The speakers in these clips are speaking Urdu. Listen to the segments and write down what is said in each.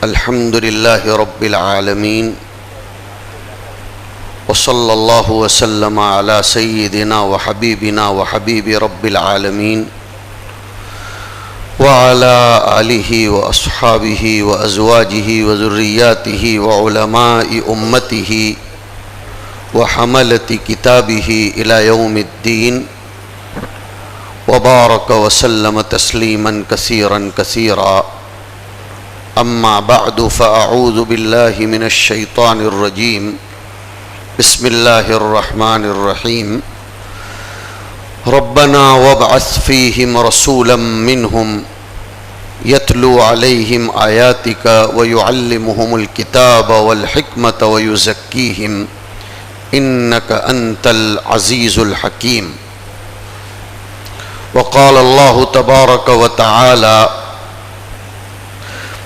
الحمد لله رب العالمين وصلى الله وسلم على سيدنا وحبيبنا وحبيب رب العالمين وعلى آله وأصحابه وأزواجه وذرياته وعلماء أمته وحملة كتابه إلى يوم الدين وبارك وسلم تسليما كثيرا كثيرا. أما بعد فأعوذ بالله من الشيطان الرجيم. بسم الله الرحمن الرحيم. ربنا وابعث فيهم رسولا منهم يتلو عليهم آياتك ويعلمهم الكتاب والحكمة ويزكيهم إنك أنت العزيز الحكيم. وقال الله تبارك وتعالى: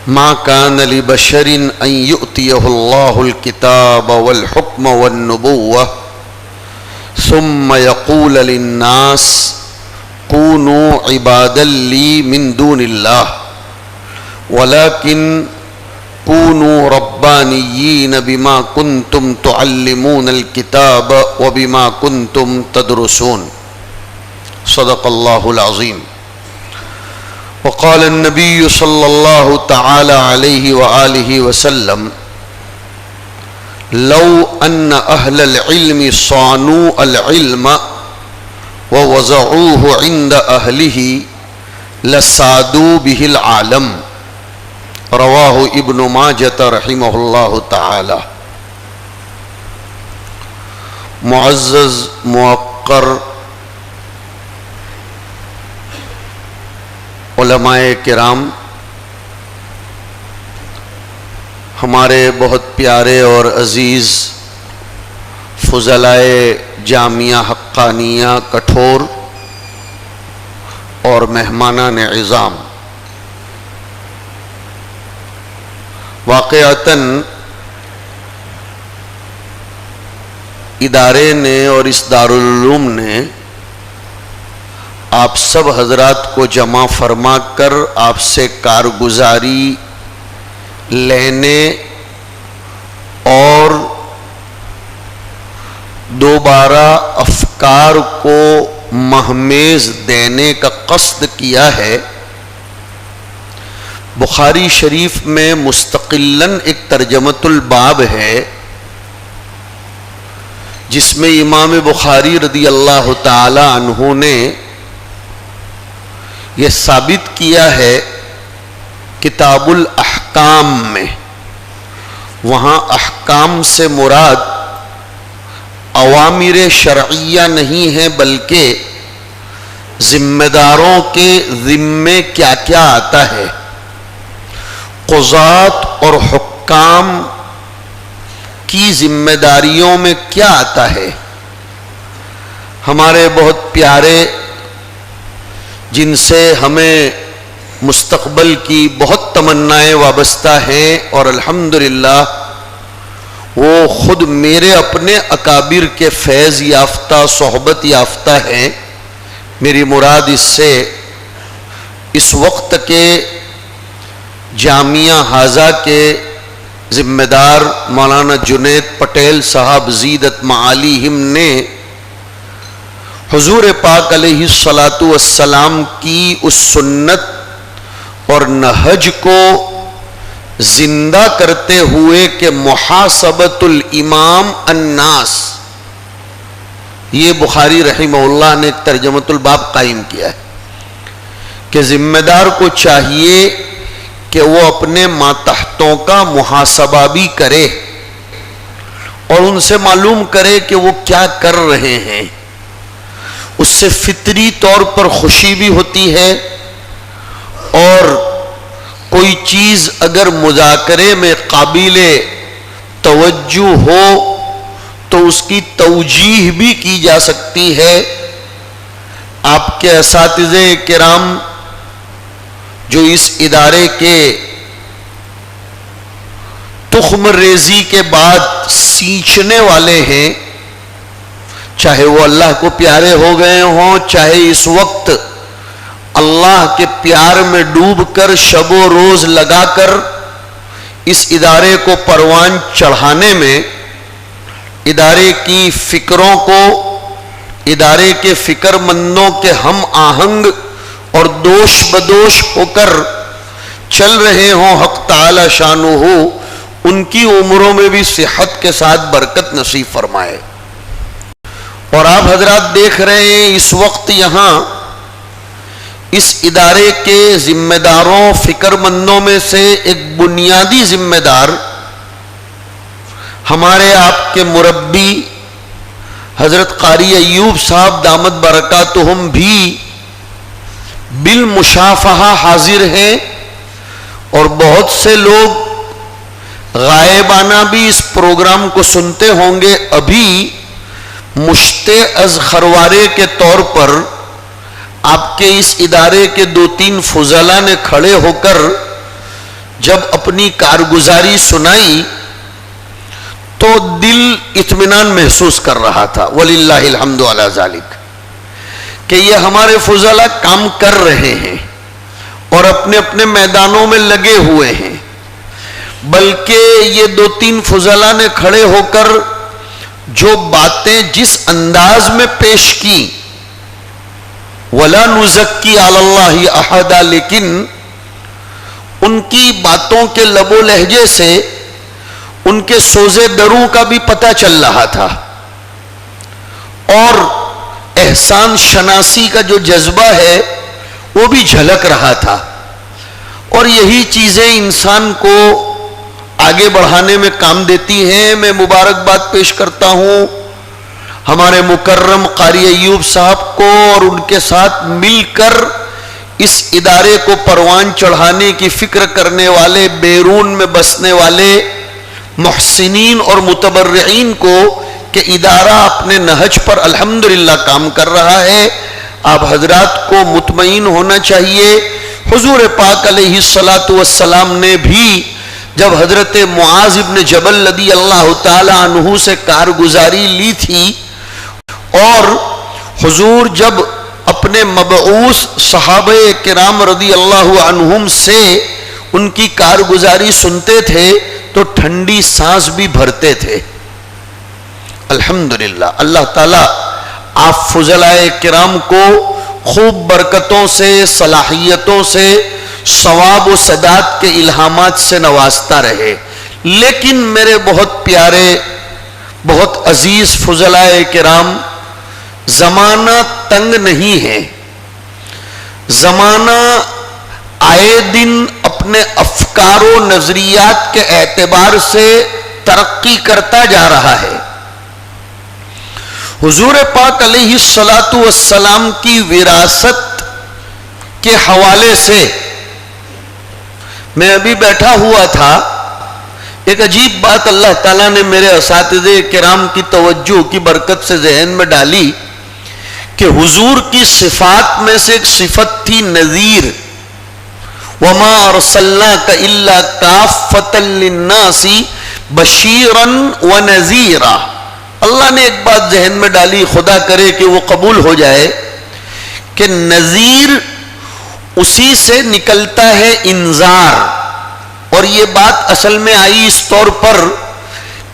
ما كان لبشر أن يؤتيه الله الكتاب والحكم والنبوة ثم يقول للناس كونوا عبادا لي من دون الله ولكن كونوا ربانيين بما كنتم تعلمون الكتاب وبما كنتم تدرسون. صدق الله العظيم. وقال النبي صلى الله تعالى عليه وآله وسلم: لو أن أهل العلم صانوا العلم ووضعوه عند أهله لسادوا به العالم. رواه ابن ماجہ رحمہ اللہ تعالی. معزز موقر علماء کرام، ہمارے بہت پیارے اور عزیز فضلائے جامعہ حقانیہ کٹھور اور مہمانان عظام، واقعتاً ادارے نے اور اس دارالعلوم نے آپ سب حضرات کو جمع فرما کر آپ سے کارگزاری لینے اور دوبارہ افکار کو مہمیز دینے کا قصد کیا ہے. بخاری شریف میں مستقلاً ایک ترجمۃ الباب ہے جس میں امام بخاری رضی اللہ تعالی عنہ نے یہ ثابت کیا ہے کتاب الاحکام میں. وہاں احکام سے مراد اوامر شرعیہ نہیں ہے بلکہ ذمہ داروں کے ذمے کیا کیا آتا ہے، قضات اور حکام کی ذمہ داریوں میں کیا آتا ہے. ہمارے بہت پیارے جن سے ہمیں مستقبل کی بہت تمنائیں وابستہ ہیں اور الحمدللہ وہ خود میرے اپنے اکابر کے فیض یافتہ صحبت یافتہ ہیں. میری مراد اس سے اس وقت کے جامعہ حاضہ کے ذمہ دار مولانا جنید پٹیل صاحب زیدت معالیہم نے حضور پاک علیہ الصلاۃ والسلام کی اس سنت اور نہج کو زندہ کرتے ہوئے کہ محاسبۃ الامام الناس، یہ بخاری رحمہ اللہ نے ایک ترجمۃ الباب قائم کیا ہے کہ ذمہ دار کو چاہیے کہ وہ اپنے ماتحتوں کا محاسبہ بھی کرے اور ان سے معلوم کرے کہ وہ کیا کر رہے ہیں. اس سے فطری طور پر خوشی بھی ہوتی ہے اور کوئی چیز اگر مذاکرے میں قابل توجہ ہو تو اس کی توجیہ بھی کی جا سکتی ہے. آپ کے اساتذہ کرام جو اس ادارے کے تخم ریزی کے بعد سینچنے والے ہیں، چاہے وہ اللہ کو پیارے ہو گئے ہوں، چاہے اس وقت اللہ کے پیار میں ڈوب کر شب و روز لگا کر اس ادارے کو پروان چڑھانے میں ادارے کی فکروں کو، ادارے کے فکر مندوں کے ہم آہنگ اور دوش بدوش ہو کر چل رہے ہوں حق تعالی شانہ ان کی عمروں میں بھی صحت کے ساتھ برکت نصیب فرمائے۔ اور آپ حضرات دیکھ رہے ہیں اس وقت یہاں اس ادارے کے ذمہ داروں، فکر مندوں میں سے ایک بنیادی ذمہ دار ہمارے آپ کے مربی حضرت قاری ایوب صاحب دامت برکاتہم بھی بالمشافہہ حاضر ہیں، اور بہت سے لوگ غائبانہ بھی اس پروگرام کو سنتے ہوں گے۔ ابھی مشت از خروارے کے طور پر آپ کے اس ادارے کے 2-3 فضلاء نے کھڑے ہو کر جب اپنی کارگزاری سنائی تو دل اطمینان محسوس کر رہا تھا، وَلِلَّهِ الْحَمْدُ عَلَى ذَلِكَ، کہ یہ ہمارے فضلاء کام کر رہے ہیں اور اپنے اپنے میدانوں میں لگے ہوئے ہیں۔ بلکہ یہ 2-3 فضلاء نے کھڑے ہو کر جو باتیں جس انداز میں پیش کی، وَلَا نُزَكِّي عَلَى اللَّهِ أَحَدًا، لیکن ان کی باتوں کے لب و لہجے سے ان کے سوزے دروں کا بھی پتہ چل رہا تھا، اور احسان شناسی کا جو جذبہ ہے وہ بھی جھلک رہا تھا۔ اور یہی چیزیں انسان کو آگے بڑھانے میں کام دیتی ہیں۔ میں مبارکباد پیش کرتا ہوں ہمارے مکرم قاری ایوب صاحب کو اور ان کے ساتھ مل کر اس ادارے کو پروان چڑھانے کی فکر کرنے والے، بیرون میں بسنے والے محسنین اور متبرعین کو، کہ ادارہ اپنے نہج پر الحمدللہ کام کر رہا ہے۔ آپ حضرات کو مطمئن ہونا چاہیے۔ حضور پاک علیہ السلام نے بھی جب حضرت معاذ ابن جبل رضی اللہ تعالی عنہ سے کارگزاری لی تھی، اور حضور جب اپنے مبعوث صحابہ کرام رضی اللہ عنہم سے ان کی کارگزاری سنتے تھے تو ٹھنڈی سانس بھی بھرتے تھے۔ الحمدللہ اللہ تعالیٰ آپ فضلاء کرام کو خوب برکتوں سے، صلاحیتوں سے، ثواب و سداد کے الہامات سے نوازتا رہے۔ لیکن میرے بہت پیارے، بہت عزیز فضلاء کرام، زمانہ تنگ نہیں ہے، زمانہ آئے دن اپنے افکار و نظریات کے اعتبار سے ترقی کرتا جا رہا ہے۔ حضور پاک علیہ السلام کی وراثت کے حوالے سے میں ابھی بیٹھا ہوا تھا، ایک عجیب بات اللہ تعالیٰ نے میرے اساتذہ کرام کی توجہ کی برکت سے ذہن میں ڈالی کہ حضور کی صفات میں سے ایک صفت تھی نذیر۔ وَمَا أَرْسَلْنَاكَ إِلَّا كَافَّةً لِلنَّاسِ بَشِيرًا وَنَذِيرًا۔ اللہ نے ایک بات ذہن میں ڈالی، خدا کرے کہ وہ قبول ہو جائے، کہ نذیر اسی سے نکلتا ہے انذار۔ اور یہ بات اصل میں آئی اس طور پر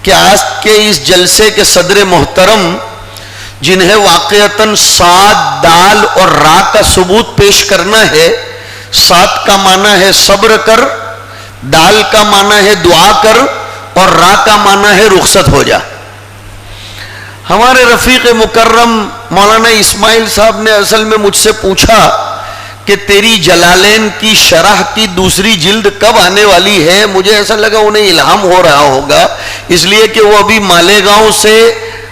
کہ آج کے اس جلسے کے صدر محترم، جنہیں واقعتاً صاد، دال اور را کا ثبوت پیش کرنا ہے۔ صاد کا معنی ہے صبر کر، دال کا معنی ہے دعا کر، اور را کا معنی ہے رخصت ہو جا۔ ہمارے رفیق مکرم مولانا اسماعیل صاحب نے اصل میں مجھ سے پوچھا کہ تیری جلالین کی شرح کی دوسری جلد کب آنے والی ہے؟ مجھے ایسا لگا انہیں الہام ہو رہا ہوگا، اس لیے کہ وہ ابھی مالیگاؤں سے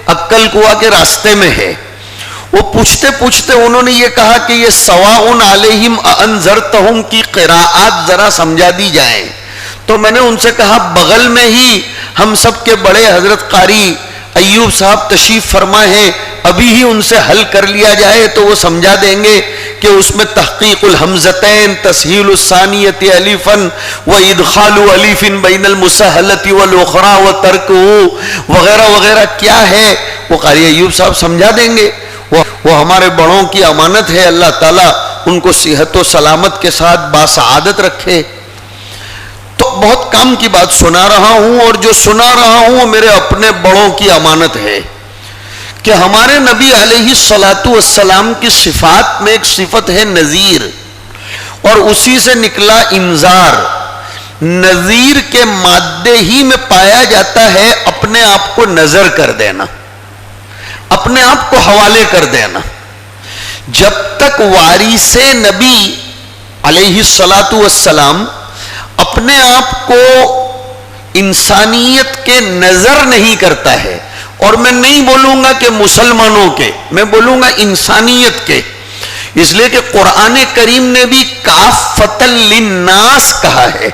عقل کنواں کے راستے میں ہے۔ وہ پوچھتے پوچھتے انہوں نے یہ کہا کہ یہ سواء علیہم انذرتہم کی قراءات ذرا سمجھا دی جائیں۔ تو میں نے ان سے کہا بغل میں ہی ہم سب کے بڑے حضرت قاری ایوب صاحب تشریف فرما ہے، ابھی ہی ان سے حل کر لیا جائے تو وہ سمجھا دیں گے کہ اس میں تحقیق الحمزتین، تسہیل الثانیۃ الفا وادخال الف بین المسہلۃ والاخری وترکہ وغیرہ وغیرہ کیا ہے، وہ قاری ایوب صاحب سمجھا دیں گے۔ وہ ہمارے بڑوں کی امانت ہے، اللہ تعالیٰ ان کو صحت و سلامت کے ساتھ باسعادت رکھے۔ تو بہت کام کی بات سنا رہا ہوں، اور جو سنا رہا ہوں وہ میرے اپنے بڑوں کی امانت ہے کہ ہمارے نبی علیہ الصلاۃ والسلام کی صفات میں ایک صفت ہے نذیر، اور اسی سے نکلا انذار۔ نذیر کے مادے ہی میں پایا جاتا ہے اپنے آپ کو نذر کر دینا، اپنے آپ کو حوالے کر دینا۔ جب تک وارث نبی علیہ الصلاۃ والسلام اپنے آپ کو انسانیت کے نذر نہیں کرتا ہے، اور میں نہیں بولوں گا کہ مسلمانوں کے، میں بولوں گا انسانیت کے، اس لیے کہ قرآن کریم نے بھی کافۃ للناس کہا ہے،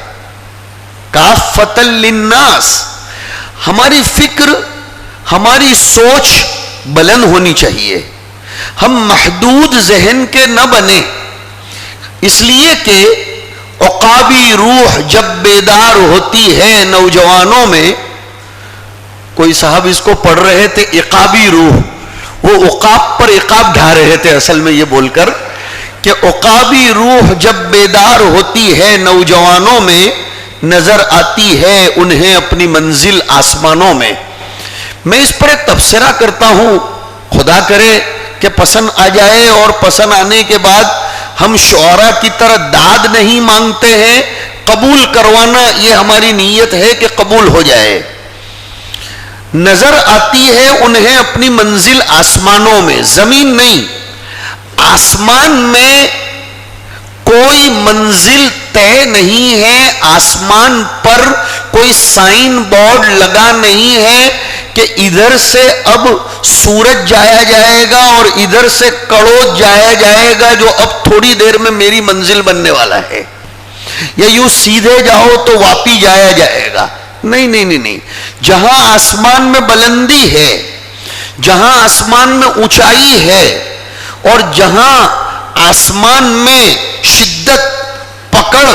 کافۃ للناس۔ ہماری فکر، ہماری سوچ بلند ہونی چاہیے، ہم محدود ذہن کے نہ بنیں، اس لیے کہ عقابی روح جب بیدار ہوتی ہے نوجوانوں میں، کوئی صاحب اس کو پڑھ رہے تھے عقابی روح، وہ عقاب پر عقاب ڈھا رہے تھے اصل میں یہ بول کر کہ عقابی روح جب بیدار ہوتی ہے نوجوانوں میں، نظر آتی ہے انہیں اپنی منزل آسمانوں میں۔ میں اس پر ایک تبصرہ کرتا ہوں، خدا کرے کہ پسند آ جائے، اور پسند آنے کے بعد ہم شعراء کی طرح داد نہیں مانگتے ہیں، قبول کروانا یہ ہماری نیت ہے کہ قبول ہو جائے۔ نظر آتی ہے انہیں اپنی منزل آسمانوں میں، زمین نہیں، آسمان میں کوئی منزل طے نہیں ہے، آسمان پر کوئی سائن بورڈ لگا نہیں ہے کہ ادھر سے اب سورج جایا جائے گا اور ادھر سے کڑوت جایا جائے گا جو اب تھوڑی دیر میں میری منزل بننے والا ہے، یا یوں سیدھے جاؤ تو واپی جایا جائے گا۔ نہیں نہیں نہیں نہیں، جہاں آسمان میں بلندی ہے، جہاں آسمان میں اونچائی ہے، اور جہاں آسمان میں شدت، پکڑ،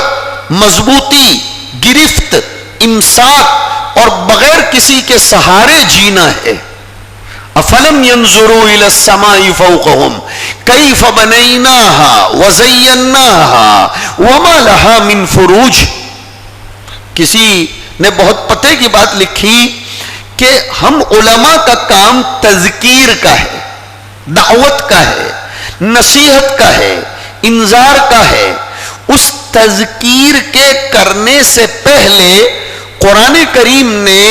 مضبوطی، گرفت، امساک اور بغیر کسی کے سہارے جینا ہے۔ افلم ينظروا الى السماء فوقهم كيف بنيناها وزيناها وما لها من فروج۔ کسی نے بہت پتے کی بات لکھی کہ ہم علماء کا کام تذکیر کا ہے، دعوت کا ہے، نصیحت کا ہے، انذار کا ہے۔ اس تذکیر کے کرنے سے پہلے قرآن کریم نے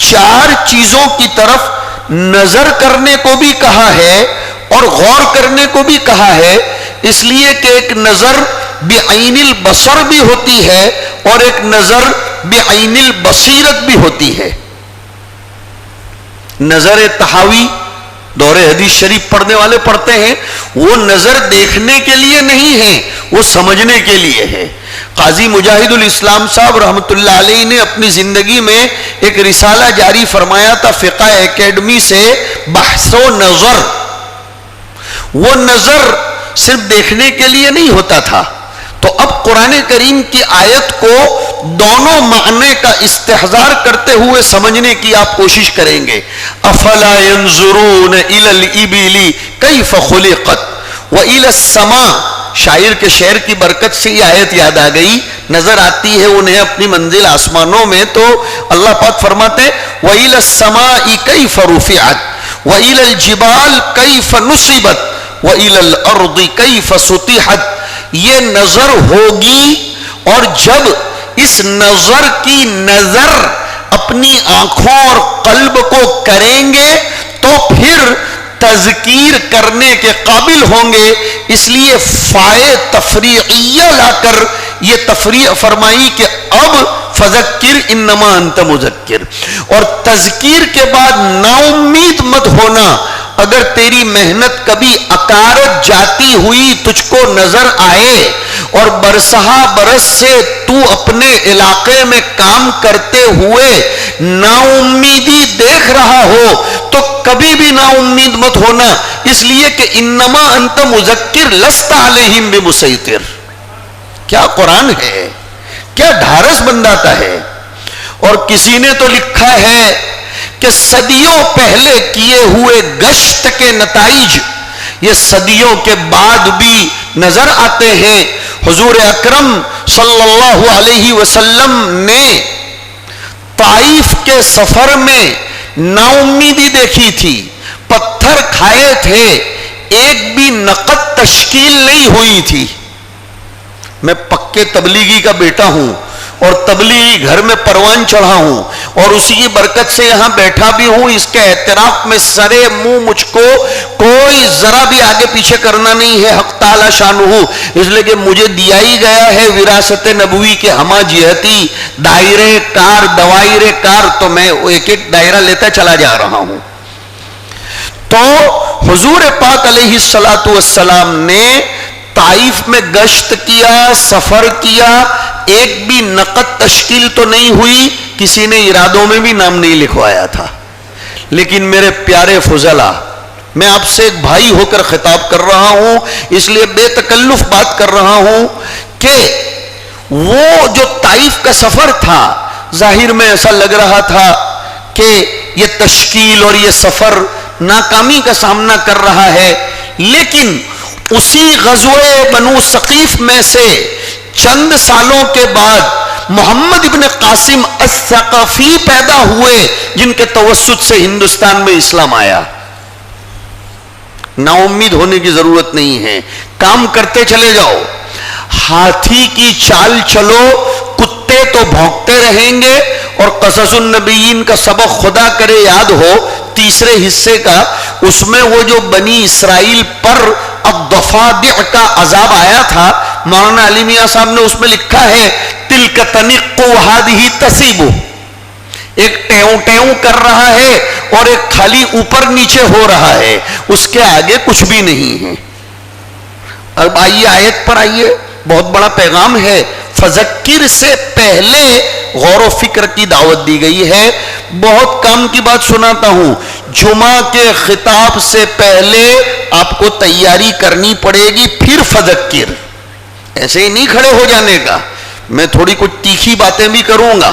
4 چیزوں کی طرف نظر کرنے کو بھی کہا ہے اور غور کرنے کو بھی کہا ہے، اس لیے کہ ایک نظر بعین البصر بھی ہوتی ہے اور ایک نظر بعین البصیرت بھی ہوتی ہے۔ نظر تحاوی دور حدیث شریف پڑھنے والے پڑھتے ہیں، وہ نظر دیکھنے کے لیے نہیں ہے، وہ سمجھنے کے لیے ہے۔ قاضی مجاہد الاسلام صاحب رحمۃ اللہ علیہ نے اپنی زندگی میں ایک رسالہ جاری فرمایا تھا فقہ اکیڈمی سے، بحث و نظر۔ وہ نظر صرف دیکھنے کے لیے نہیں ہوتا تھا، تو اب قرآن کریم کی آیت کو دونوں معنی کا استحضار کرتے ہوئے سمجھنے کی آپ کوشش کریں گے۔ افلا ينظرون الى الابل كيف خلقت والى السماء، شاعر کے شعر کی برکت سے یہ آیت یاد آ گئی، نظر آتی ہے انہیں اپنی منزل آسمانوں میں، تو اللہ پاک فرماتے وَإِلَى السَّمَاءِ كَيْفَ رُفِعَتْ وَإِلَى الْجِبَالِ كَيْفَ نُصِبَتْ وَإِلَى الْأَرْضِ كَيْفَ سُطِحَتْ۔ یہ نظر ہوگی، اور جب اس نظر کی نظر اپنی آنکھوں اور قلب کو کریں گے تو پھر تذکیر کرنے کے قابل ہوں گے۔ اس لیے فائے تفریعیہ لا کر یہ تفریع فرمائی کہ اب فذکر انما انت مذکر، اور تذکیر کے بعد نا امید مت ہونا۔ اگر تیری محنت کبھی اکارت جاتی ہوئی تجھ کو نظر آئے اور برسہا برس سے تو اپنے علاقے میں کام کرتے ہوئے نا امیدی دیکھ رہا ہو تو کبھی بھی نا امید مت ہونا، اس لیے کہ انما انت مذکر لست علیہم بمسیطر۔ کیا قرآن ہے، کیا ڈھارس بنداتا ہے۔ اور کسی نے تو لکھا ہے کہ صدیوں پہلے کیے ہوئے گشت کے نتائج یہ صدیوں کے بعد بھی نظر آتے ہیں۔ حضور اکرم صلی اللہ علیہ وسلم نے طائف کے سفر میں نا امیدی دیکھی تھی، پتھر کھائے تھے، ایک بھی نقد تشکیل نہیں ہوئی تھی۔ میں پکے تبلیغی کا بیٹا ہوں اور تبلیغی گھر میں پروان چڑھا ہوں اور اسی کی برکت سے یہاں بیٹھا بھی ہوں، اس کے اعتراف میں سرے منہ مجھ کو کوئی ذرا بھی آگے پیچھے کرنا نہیں ہے، حق تعالی شانہ، اس لیے کہ مجھے دیا ہی گیا ہے وراثت نبوی کے ہمہ جہتی دائرے کار دوائرے کار، تو میں ایک ایک دائرہ لیتا چلا جا رہا ہوں۔ تو حضور پاک علیہ الصلوۃ والسلام نے طائف میں گشت کیا، سفر کیا، ایک بھی نقد تشکیل تو نہیں ہوئی، کسی نے ارادوں میں بھی نام نہیں لکھوایا تھا۔ لیکن میرے پیارے فضلاء، میں آپ سے ایک بھائی ہو کر خطاب کر رہا ہوں، اس لیے بے تکلف بات کر رہا ہوں کہ وہ جو طائف کا سفر تھا، ظاہر میں ایسا لگ رہا تھا کہ یہ تشکیل اور یہ سفر ناکامی کا سامنا کر رہا ہے، لیکن اسی غزوہ بنو ثقیف میں سے چند سالوں کے بعد محمد ابن قاسم الثقفی پیدا ہوئے، جن کے توسط سے ہندوستان میں اسلام آیا۔ نا امید ہونے کی ضرورت نہیں ہے، کام کرتے چلے جاؤ، ہاتھی کی چال چلو، کتے تو بھونکتے رہیں گے۔ اور قصص النبیین کا سبق خدا کرے یاد ہو، تیسرے حصے کا، اس میں وہ جو بنی اسرائیل پر الضفادع کا عذاب آیا تھا، مولانا علی میاں صاحب نے اس میں لکھا ہے تلک تنق وہذہ تصیب، ایک ٹیوں ٹیوں کر رہا ہے اور ایک خالی اوپر نیچے ہو رہا ہے، اس کے آگے کچھ بھی نہیں ہے۔ اب آئیے آیت پر آئیے، بہت بڑا پیغام ہے۔ فذکر سے پہلے غور و فکر کی دعوت دی گئی ہے۔ بہت کام کی بات سناتا ہوں، جمعہ کے خطاب سے پہلے آپ کو تیاری کرنی پڑے گی، پھر فذکر، ایسے ہی نہیں کھڑے ہو جانے کا۔ میں تھوڑی کچھ تیکھی باتیں بھی کروں گا،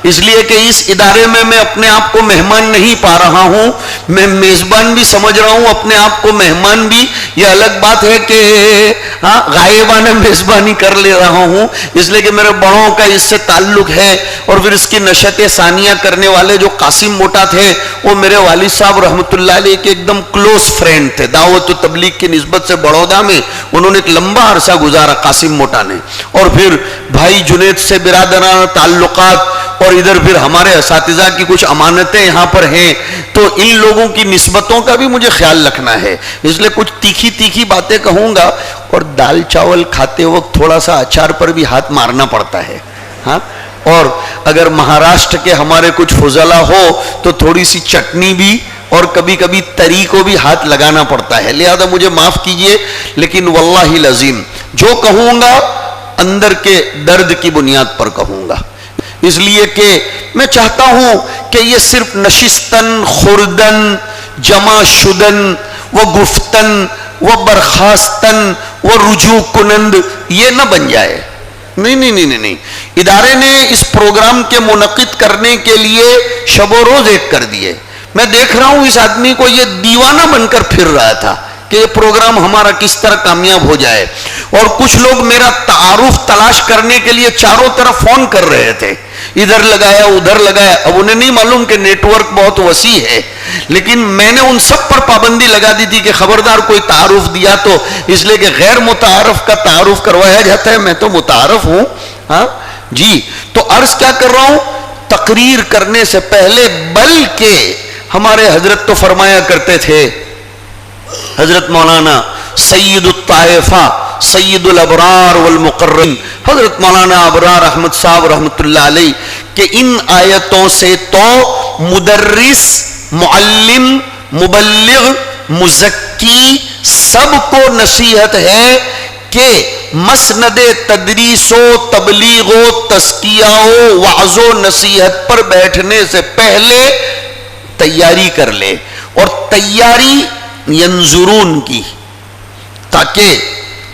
اس لیے کہ اس ادارے میں میں اپنے آپ کو مہمان نہیں پا رہا ہوں، میں میزبان بھی سمجھ رہا ہوں، اپنے آپ کو مہمان بھی۔ یہ الگ بات ہے کہ غائبانہ میزبانی کر لے رہا ہوں، اس لیے کہ میرے بڑوں کا اس سے تعلق ہے، اور پھر اس کی نشت ثانیہ کرنے والے جو قاسم موٹا تھے، وہ میرے والد صاحب رحمۃ اللہ علیہ کے ایک دم کلوز فرینڈ تھے، دعوت و تبلیغ کی نسبت سے بڑودہ میں انہوں نے ایک لمبا عرصہ گزارا قاسم موٹا نے، اور پھر بھائی جنید سے برادرانہ تعلقات، اور ادھر پھر ہمارے اساتذہ کی کچھ امانتیں یہاں پر ہیں، تو ان لوگوں کی نسبتوں کا بھی مجھے خیال رکھنا ہے، اس لیے کچھ تیکھی باتیں کہوں گا، اور دال چاول کھاتے وقت تھوڑا سا اچار پر بھی ہاتھ مارنا پڑتا ہے، ہاں، اور اگر مہاراشٹر کے ہمارے کچھ فضلاء ہو تو تھوڑی سی چٹنی بھی اور کبھی کبھی تری کو بھی ہاتھ لگانا پڑتا ہے، لہذا مجھے معاف کیجئے، لیکن واللہ العظیم جو کہوں گا اندر کے درد کی بنیاد پر کہوں گا، اس لیے کہ میں چاہتا ہوں کہ یہ صرف نشستن خوردن جمع شدن و گفتن و برخاستن و رجوع کنند یہ نہ بن جائے۔ نہیں، ادارے نے اس پروگرام کے منعقد کرنے کے لیے شب و روز ایک کر دیے۔ میں دیکھ رہا ہوں اس آدمی کو یہ دیوانہ بن کر پھر رہا تھا کہ یہ پروگرام ہمارا کس طرح کامیاب ہو جائے، اور کچھ لوگ میرا تعارف تلاش کرنے کے لیے چاروں طرف فون کر رہے تھے، ادھر لگایا ادھر لگایا، اب انہیں نہیں معلوم کہ نیٹ ورک بہت وسیع ہے، لیکن میں نے ان سب پر پابندی لگا دی تھی کہ خبردار کوئی تعارف دیا تو، اس لیے کہ غیر متعارف کا تعارف کروایا جاتا ہے، میں تو متعارف ہوں، ہاں جی۔ تو عرض کیا کر رہا ہوں، تقریر کرنے سے پہلے، بلکہ ہمارے حضرت تو فرمایا کرتے تھے، حضرت مولانا سید الطائفہ سید الابرار والمقربین حضرت مولانا ابرار احمد صاحب رحمۃ اللہ علیہ، کہ ان آیتوں سے تو مدرس، معلم، مبلغ، مزکی سب کو نصیحت ہے کہ مسند تدریس و تبلیغ و تزکیہ و وعظ و نصیحت پر بیٹھنے سے پہلے تیاری کر لے، اور تیاری ینظرون کی، تاکہ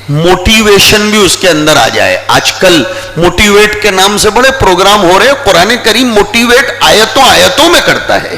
موٹیویشن بھی اس کے اندر آ جائے۔ آج کل موٹیویٹ کے نام سے بڑے پروگرام ہو رہے ہیں، قرآن کریم موٹیویٹ آیتوں میں کرتا ہے،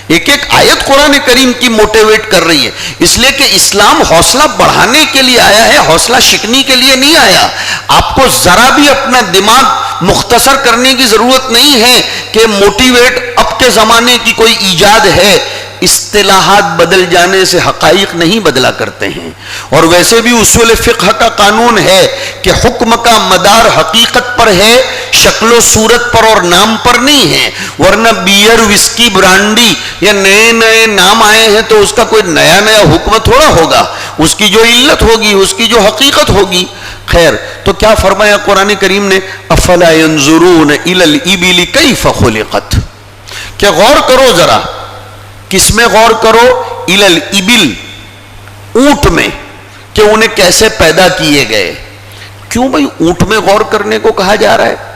ایک ایک آیت قرآن کریم کی موٹیویٹ کر رہی ہے، اس لیے کہ اسلام حوصلہ بڑھانے کے لیے آیا ہے، حوصلہ شکنی کے لیے نہیں آیا۔ آپ کو ذرا بھی اپنا دماغ مختصر کرنے کی ضرورت نہیں ہے کہ موٹیویٹ اب کے زمانے کی کوئی ایجاد ہے۔ اصطلاحات بدل جانے سے حقائق نہیں بدلا کرتے ہیں، اور ویسے بھی اصول فقہ کا قانون ہے کہ حکم کا مدار حقیقت پر ہے، شکل و صورت پر اور نام پر نہیں ہے، ورنہ بیئر، وسکی، برانڈی یا نئے نئے نام آئے ہیں تو اس کا کوئی نیا نیا حکم تھوڑا ہوگا، اس کی جو علت ہوگی، اس کی جو حقیقت ہوگی۔ خیر، تو کیا فرمایا قرآن کریم نے؟ افلا ينظرون الى الابل کیف خلقت، کہ غور کرو ذرا، کس میں غور کرو؟ الى الابل، اونٹ میں، کہ انہیں کیسے پیدا کیے گئے۔ کیوں بھائی اونٹ میں غور کرنے کو کہا جا رہا ہے؟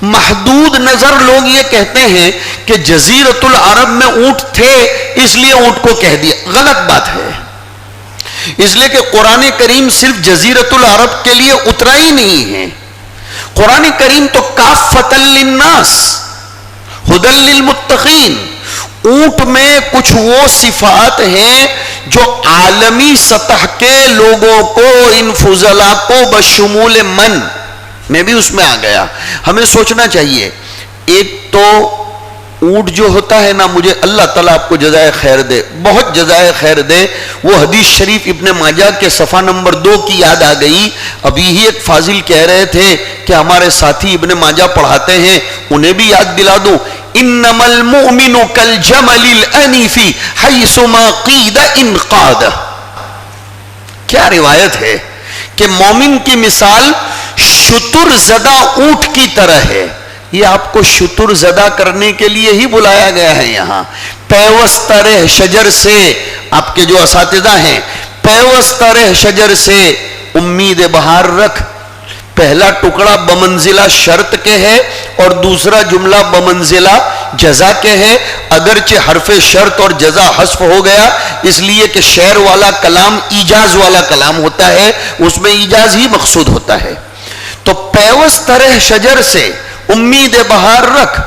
محدود نظر لوگ یہ کہتے ہیں کہ جزیرۃ العرب میں اونٹ تھے اس لیے اونٹ کو کہہ دیا، غلط بات ہے۔ اس لیے کہ قرآن کریم صرف جزیرۃ العرب کے لیے اترا ہی نہیں ہے، قرآن کریم تو کافۃ للناس ھدی للمتقین۔ اونٹ میں کچھ وہ صفات ہیں جو عالمی سطح کے لوگوں کو، ان فضلاء کو بشمول من، میں بھی اس میں آ گیا۔ ہمیں سوچنا چاہیے، ایک تو اونٹ جو ہوتا ہے نا، مجھے اللہ تعالیٰ آپ کو جزائے خیر دے، بہت جزائے خیر دے، وہ حدیث شریف ابن ماجہ کے صفحہ نمبر 2 کی یاد آ گئی۔ ابھی ہی ایک فاضل کہہ رہے تھے کہ ہمارے ساتھی ابن ماجہ پڑھاتے ہیں، انہیں بھی یاد دلا دوں۔ انما المؤمن کالجمل الانف حیثما قید انقاد، کیا روایت ہے کہ مومن کی مثال شتر زدہ اونٹ کی طرح ہے۔ یہ آپ کو شتر زدہ کرنے کے لیے ہی بلایا گیا ہے یہاں۔ پیوستہ رہ شجر سے، آپ کے جو اساتذہ ہیں، پیوستہ رہ شجر سے امید بہار رکھ۔ پہلا ٹکڑا بمنزلہ شرط کے ہے اور دوسرا جملہ بمنزلہ جزا کے ہے، اگرچہ حرف شرط اور جزا حذف ہو گیا اس لیے کہ شعر والا کلام ایجاز والا کلام ہوتا ہے، اس میں ایجاز ہی مقصود ہوتا ہے۔ تو پیوست رہ شجر سے امید بہار رکھ،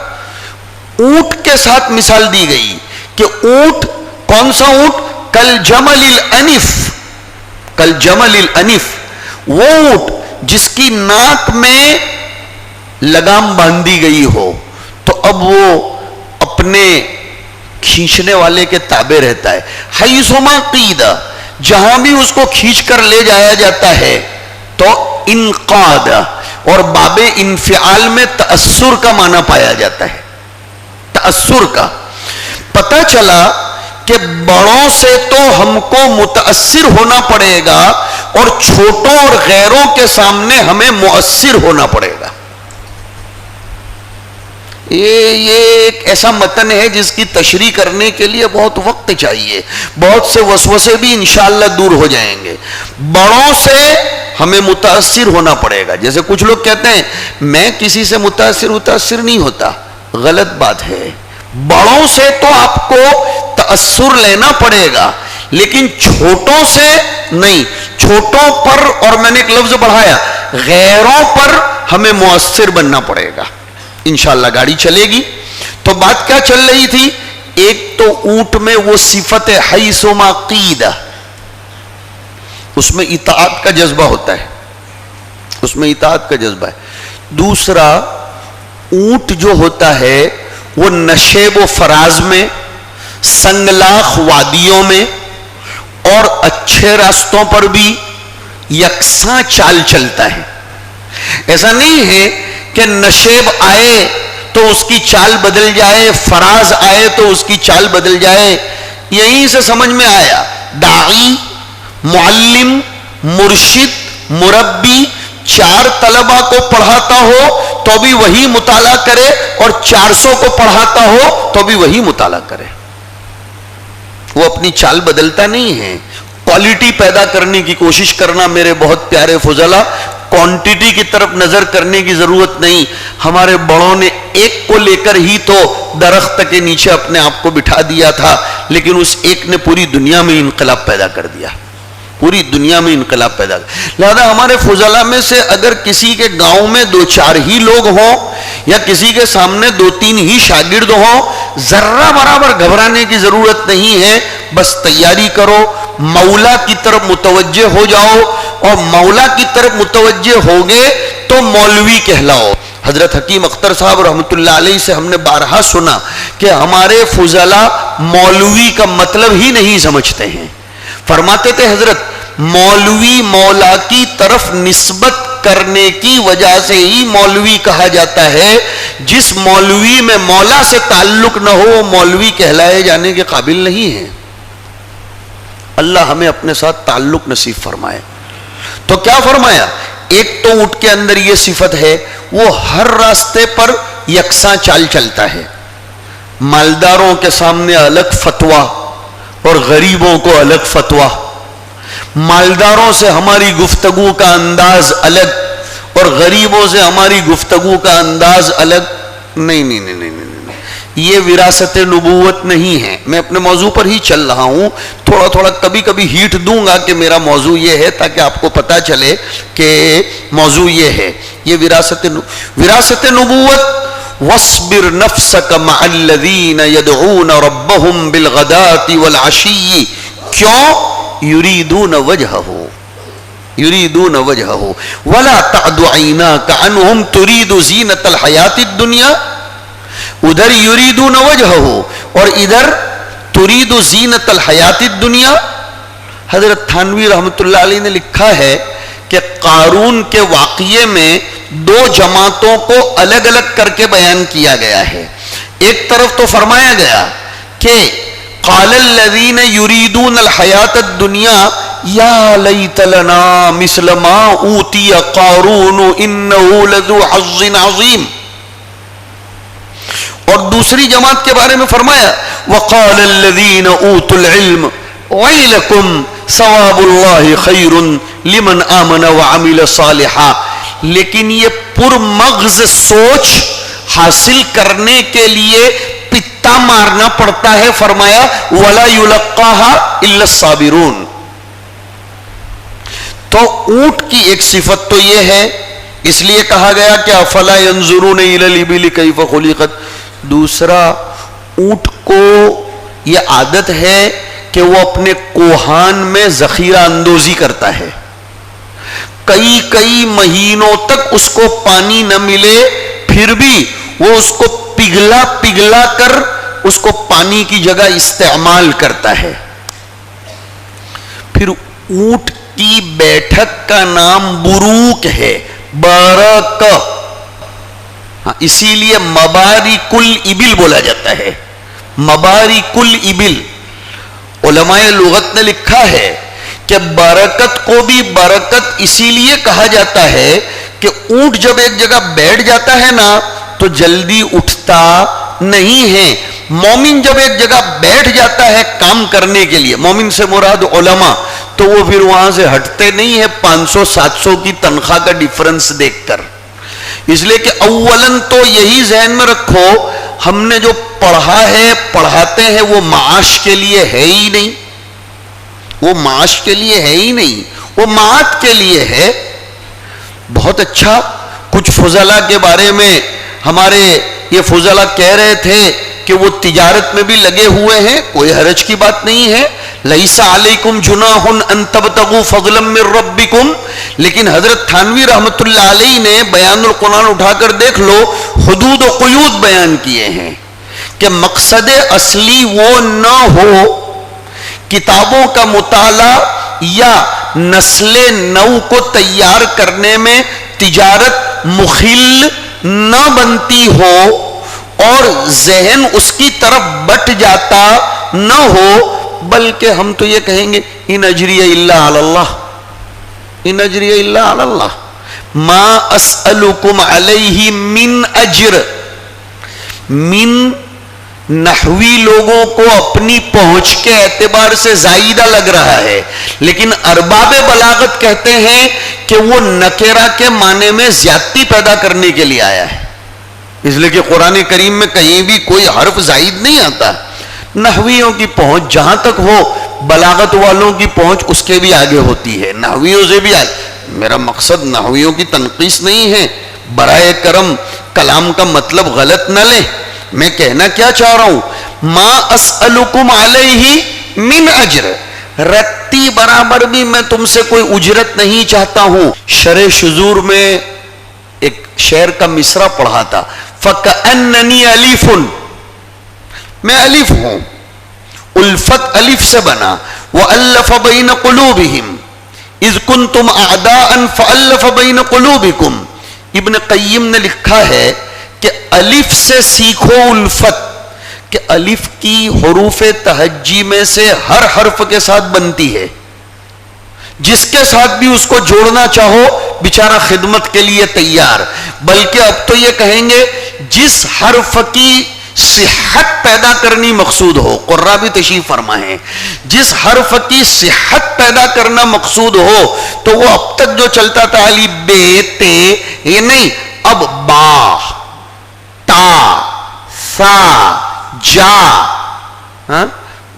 اونٹ کے ساتھ مثال دی گئی کہ اونٹ، کون سا اونٹ؟ کل جمل الانف، کل جمل الانف، وہ اونٹ جس کی ناک میں لگام باندھی گئی ہو تو اب وہ اپنے کھینچنے والے کے تابع رہتا ہے۔ حیثما قید، جہاں بھی اس کو کھینچ کر لے جایا جاتا ہے تو انقاد، اور باب انفعال میں تأثر کا معنی پایا جاتا ہے، تأثر کا۔ پتہ چلا کہ بڑوں سے تو ہم کو متاثر ہونا پڑے گا اور چھوٹوں اور غیروں کے سامنے ہمیں مؤثر ہونا پڑے گا۔ یہ ایک ایسا متن ہے جس کی تشریح کرنے کے لیے بہت وقت چاہیے، بہت سے وسوسے بھی انشاءاللہ دور ہو جائیں گے۔ بڑوں سے ہمیں متاثر ہونا پڑے گا۔ جیسے کچھ لوگ کہتے ہیں میں کسی سے متاثر نہیں ہوتا، غلط بات ہے۔ بڑوں سے تو آپ کو تأثر لینا پڑے گا لیکن چھوٹوں سے نہیں۔ چھوٹوں پر، اور میں نے ایک لفظ بڑھایا، غیروں پر ہمیں مؤثر بننا پڑے گا۔ انشاءاللہ گاڑی چلے گی۔ تو بات کیا چل رہی تھی؟ ایک تو اونٹ میں وہ صفت حیثما قید، اس میں اطاعت کا جذبہ ہوتا ہے، اس میں اطاعت کا جذبہ ہے۔ دوسرا، اونٹ جو ہوتا ہے وہ نشیب و فراز میں، سنگلاخ وادیوں میں اور اچھے راستوں پر بھی یکساں چال چلتا ہے۔ ایسا نہیں ہے کہ نشیب آئے تو اس کی چال بدل جائے، فراز آئے تو اس کی چال بدل جائے۔ یہیں سے سمجھ میں آیا، داعی، معلم، مرشد، مربی 4 طلبہ کو پڑھاتا ہو تو بھی وہی مطالعہ کرے اور 400 کو پڑھاتا ہو تو بھی وہی مطالعہ کرے، وہ اپنی چال بدلتا نہیں ہے۔ کوالٹی پیدا کرنے کی کوشش کرنا میرے بہت پیارے فضلا، کوانٹیٹی کی طرف نظر کرنے کی ضرورت نہیں۔ ہمارے بڑوں نے ایک کو لے کر ہی تو درخت کے نیچے اپنے آپ کو بٹھا دیا تھا، لیکن اس ایک نے پوری دنیا میں انقلاب پیدا کر دیا، پوری دنیا میں انقلاب پیدا کر۔ لہذا ہمارے فضلا میں سے اگر کسی کے گاؤں میں 2-4 ہی لوگ ہوں یا کسی کے سامنے 2-3 ہی شاگرد ہوں، ذرہ برابر گھبرانے کی ضرورت نہیں ہے، بس تیاری کرو، مولا کی طرف متوجہ ہو جاؤ، اور مولا کی طرف متوجہ ہوگے تو مولوی کہلاؤ۔ حضرت حکیم اختر صاحب رحمۃ اللہ علیہ سے ہم نے بارہا سنا کہ ہمارے فضلاء مولوی کا مطلب ہی نہیں سمجھتے ہیں۔ فرماتے تھے حضرت مولوی مولا کی طرف نسبت کرنے کی وجہ سے ہی مولوی کہا جاتا ہے، جس مولوی میں مولا سے تعلق نہ ہو وہ مولوی کہلائے جانے کے قابل نہیں ہے۔ اللہ ہمیں اپنے ساتھ تعلق نصیب فرمائے۔ تو کیا فرمایا؟ ایک تو اونٹ کے اندر یہ صفت ہے، وہ ہر راستے پر یکساں چال چلتا ہے، مالداروں کے سامنے الگ فتویٰ اور غریبوں کو الگ فتویٰ، مالداروں سے ہماری گفتگو کا انداز الگ اور غریبوں سے ہماری گفتگو کا انداز الگ۔ نہیں، یہ وراثت نبوت نہیں ہے۔ میں اپنے موضوع پر ہی چل رہا ہوں، تھوڑا کبھی کبھی ہیٹ دوں گا کہ میرا موضوع یہ ہے، تاکہ آپ کو پتا چلے کہ موضوع یہ ہے۔ یہ وراثت نبوت، وَاصْبِرْ نَفْسَكَ مَعَ الَّذِينَ يَدْعُونَ رَبَّهُمْ بِالْغَدَاةِ وَالْعَشِيِّ کیوں؟ يريدون وجهه ولا تعد عيناك عنهم تريد زينة الحياة الدنيا۔ ادھر يريدون وجهه اور ادھر تريد زينة الحياة الدنيا۔ حضرت تھانوی رحمۃ اللہ علیہ نے لکھا ہے کہ قارون کے واقعے میں دو جماعتوں کو الگ الگ کر کے بیان کیا گیا ہے۔ ایک طرف تو فرمایا گیا کہ قال الذين يريدون الحياة الدنيا يا ليت لنا مثل ما اوتي قارون انه لذو حظ عظيم، اور دوسری جماعت کے بارے میں فرمایا وقال الذين اوتوا العلم ويلكم ثواب الله خير لمن آمن وعمل صالحا۔ لیکن یہ پرمغز سوچ حاصل کرنے کے لیے پتا مارنا پڑتا ہے، فرمایا وَلَا يُلَقَّاهَا إِلَّا الصَّابِرُونَ۔ تو اونٹ کی ایک صفت تو یہ ہے، اس لیے کہا گیا کہ أَفَلَا يَنْظُرُونَ إِلَى الْإِبِلِ كَيْفَ خُلِقَتْ۔ دوسرا، اونٹ کو یہ عادت ہے کہ وہ اپنے کوہان میں ذخیرہ اندوزی کرتا ہے، کئی مہینوں تک اس کو پانی نہ ملے، پھر بھی وہ اس کو پگھلا کر اس کو پانی کی جگہ استعمال کرتا ہے۔ پھر اونٹ کی بیٹھک کا نام بروک ہے، برک، اسی لیے مبارک الابل بولا جاتا ہے، مبارک الابل۔ علماء لغت نے لکھا ہے کہ برکت کو بھی برکت اسی لیے کہا جاتا ہے کہ اونٹ جب ایک جگہ بیٹھ جاتا ہے نا تو جلدی اٹھتا نہیں ہے۔ مومن جب ایک جگہ بیٹھ جاتا ہے کام کرنے کے لیے، مومن سے مراد علماء، تو وہ پھر وہاں سے ہٹتے نہیں ہے 500-700 کی تنخواہ کا ڈیفرنس دیکھ کر۔ اس لیے کہ اولاً تو یہی ذہن میں رکھو، ہم نے جو پڑھا ہے پڑھاتے ہیں وہ معاش کے لیے ہے ہی نہیں، وہ معاش کے لیے ہے ہی نہیں، وہ معاد کے لیے ہے۔ بہت اچھا، کچھ فضلاء کے بارے میں ہمارے یہ فضلاء کہہ رہے تھے کہ وہ تجارت میں بھی لگے ہوئے ہیں، کوئی حرج کی بات نہیں ہے، لَيْسَ عَلَيْكُمْ جُنَاحٌ أَن تَبْتَغُوا فَضْلًا مِّن رَبِّكُمْ۔ لیکن حضرت تھانوی رحمۃ اللہ علیہ نے بیان القرآن اٹھا کر دیکھ لو، حدود و قیود بیان کیے ہیں کہ مقصد اصلی وہ نہ ہو کتابوں کا مطالعہ یا نسل نو کو تیار کرنے میں تجارت مخل نہ بنتی ہو اور ذہن اس کی طرف بٹ جاتا نہ ہو، بلکہ ہم تو یہ کہیں گے ان اجری الا علی اللہ، ان اجری الا علی اللہ، ما اسألکم علیہ من اجر۔ من نحوی لوگوں کو اپنی پہنچ کے اعتبار سے زائدہ لگ رہا ہے، لیکن ارباب بلاغت کہتے ہیں کہ وہ نکرہ کے معنی میں زیادتی پیدا کرنے کے لیے آیا ہے، اس لیے کہ قرآن کریم میں کہیں بھی کوئی حرف زائد نہیں آتا۔ نحویوں کی پہنچ جہاں تک ہو، بلاغت والوں کی پہنچ اس کے بھی آگے ہوتی ہے، نحویوں سے بھی آگے۔ میرا مقصد نحویوں کی تنقیص نہیں ہے، برائے کرم کلام کا مطلب غلط نہ لیں، میں کہنا کیا چاہ رہا ہوں، ما اسألکم علیہ من اجر، رتی برابر بھی میں تم سے کوئی اجرت نہیں چاہتا ہوں۔ شرح شذور میں ایک شعر کا مصرع پڑھا تھا، فَكَأَنَّنِي أَلِفٌ، میں الف ہوں، الفت الف سے بنا، وَأَلَّفَ بَيْنَ قُلُوبِهِمْ اِذْ كُنْتُمْ أَعْدَاءً فَأَلَّفَ بَيْنَ قُلُوبِكُمْ۔ ابن قیم نے لکھا ہے کہ الف سے سیکھو الفت، کہ الف کی حروف تہجی میں سے ہر حرف کے ساتھ بنتی ہے، جس کے ساتھ بھی اس کو جوڑنا چاہو بیچارہ خدمت کے لیے تیار، بلکہ اب تو یہ کہیں گے جس حرف کی صحت پیدا کرنی مقصود ہو، قرہ بھی تشریف فرما ہے، جس حرف کی صحت پیدا کرنا مقصود ہو تو وہ اب تک جو چلتا تھا علی بے تے، یہ نہیں، اب با تا سا جا،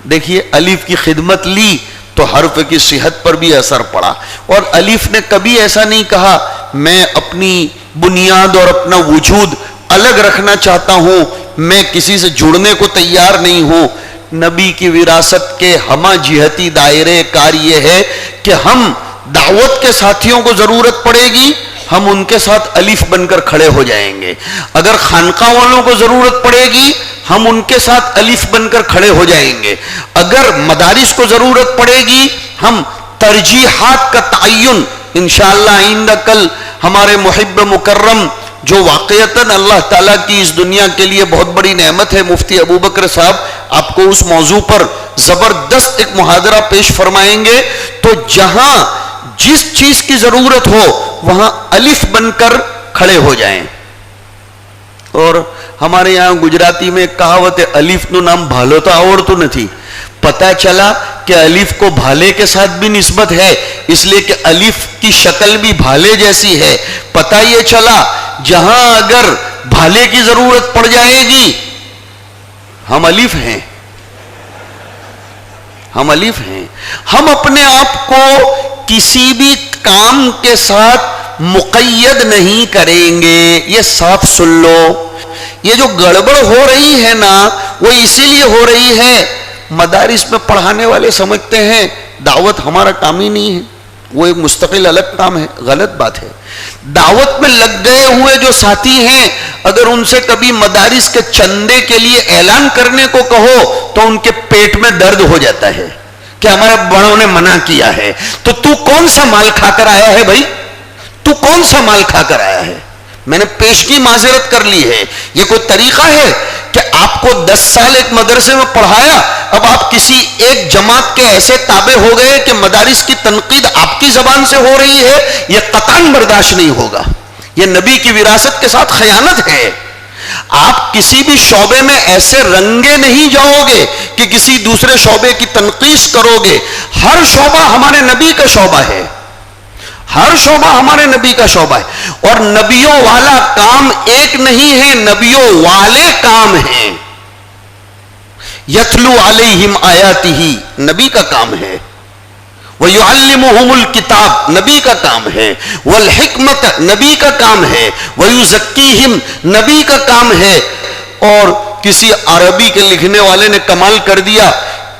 دیکھیے الف کی خدمت لی تو حرف کی صحت پر بھی اثر پڑا، اور الف نے کبھی ایسا نہیں کہا میں اپنی بنیاد اور اپنا وجود الگ رکھنا چاہتا ہوں، میں کسی سے جڑنے کو تیار نہیں ہوں۔ نبی کی وراثت کے ہمہ جہتی دائرے کار یہ ہے کہ ہم دعوت کے ساتھیوں کو ضرورت پڑے گی، ہم ان کے ساتھ الف بن کر کھڑے ہو جائیں گے، اگر خانقاہ والوں کو ضرورت پڑے گی ہم ان کے ساتھ الف بن کر کھڑے ہو جائیں گے، اگر مدارس کو ضرورت پڑے گی ہم ترجیحات کا تعین انشاءاللہ آئندہ کل ہمارے محب مکرم جو واقعتاً اللہ تعالیٰ کی اس دنیا کے لیے بہت بڑی نعمت ہے، مفتی ابوبکر صاحب آپ کو اس موضوع پر زبردست ایک محاضرہ پیش فرمائیں گے، تو جہاں جس چیز کی ضرورت ہو وہاں الف بن کر کھڑے ہو جائیں۔ اور ہمارے یہاں گجراتی میں کہاوت ہے الف نو نام بھالو تو آوڑتو نتھی، پتہ چلا کہ الف کو بھالے کے ساتھ بھی نسبت ہے، اس لیے کہ الف کی شکل بھی بھالے جیسی ہے، پتہ یہ چلا جہاں اگر بھالے کی ضرورت پڑ جائے گی ہم الف ہیں، ہم الف ہیں، ہم اپنے آپ کو کسی بھی کام کے ساتھ مقید نہیں کریں گے۔ یہ صاف سن لو، یہ جو گڑبڑ ہو رہی ہے نا وہ اسی لیے ہو رہی ہے، مدارس میں پڑھانے والے سمجھتے ہیں دعوت ہمارا کام ہی نہیں ہے، وہ ایک مستقل الگ کام ہے، غلط بات ہے۔ دعوت میں لگ گئے ہوئے جو ساتھی ہیں اگر ان سے کبھی مدارس کے چندے کے لیے اعلان کرنے کو کہو تو ان کے پیٹ میں درد ہو جاتا ہے کہ ہمارے بڑوں نے منع کیا ہے، تو کون سا مال کھا کر آیا ہے بھائی، تو کون سا مال کھا کر آیا ہے؟ میں نے پیشگی معذرت کر لی ہے، یہ کوئی طریقہ ہے کہ آپ کو 10 سال ایک مدرسے میں پڑھایا، اب آپ کسی ایک جماعت کے ایسے تابع ہو گئے کہ مدارس کی تنقید آپ کی زبان سے ہو رہی ہے، یہ قطعاً برداشت نہیں ہوگا، یہ نبی کی وراثت کے ساتھ خیانت ہے۔ آپ کسی بھی شعبے میں ایسے رنگے نہیں جاؤ گے کہ کسی دوسرے شعبے کی تنقید کرو گے، ہر شعبہ ہمارے نبی کا شعبہ ہے، ہر شعبہ ہمارے نبی کا شعبہ ہے، اور نبیوں والا کام ایک نہیں ہے، نبیوں والے کام ہیں۔ یتلو علیہم آیاتہ نبی کا کام ہے، وَيُعَلِّمُهُمُ الْكِتَابِ نبی کا کام ہے، وَالْحِکْمَةَ نبی کا کام ہے، وَيُزَكِّيهِمْ نبی کا کام ہے۔ اور کسی عربی کے لکھنے والے نے کمال کر دیا،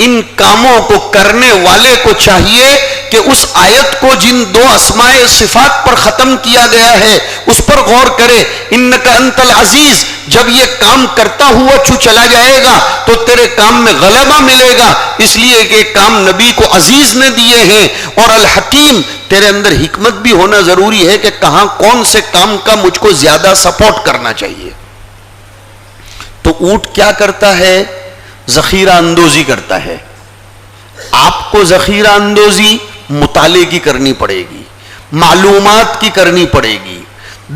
ان کاموں کو کرنے والے کو چاہیے کہ اس آیت کو جن 2 اسماء صفات پر ختم کیا گیا ہے اس پر غور کرے، انک انت العزیز، جب یہ کام کرتا ہوا چلا جائے گا تو تیرے کام میں غلبہ ملے گا، اس لیے کہ کام نبی کو عزیز نے دیے ہیں، اور الحکیم، تیرے اندر حکمت بھی ہونا ضروری ہے کہ کہاں کون سے کام کا مجھ کو زیادہ سپورٹ کرنا چاہیے۔ تو اونٹ کیا کرتا ہے؟ ذخیرہ اندوزی کرتا ہے، آپ کو ذخیرہ اندوزی مطالعے کی کرنی پڑے گی، معلومات کی کرنی پڑے گی،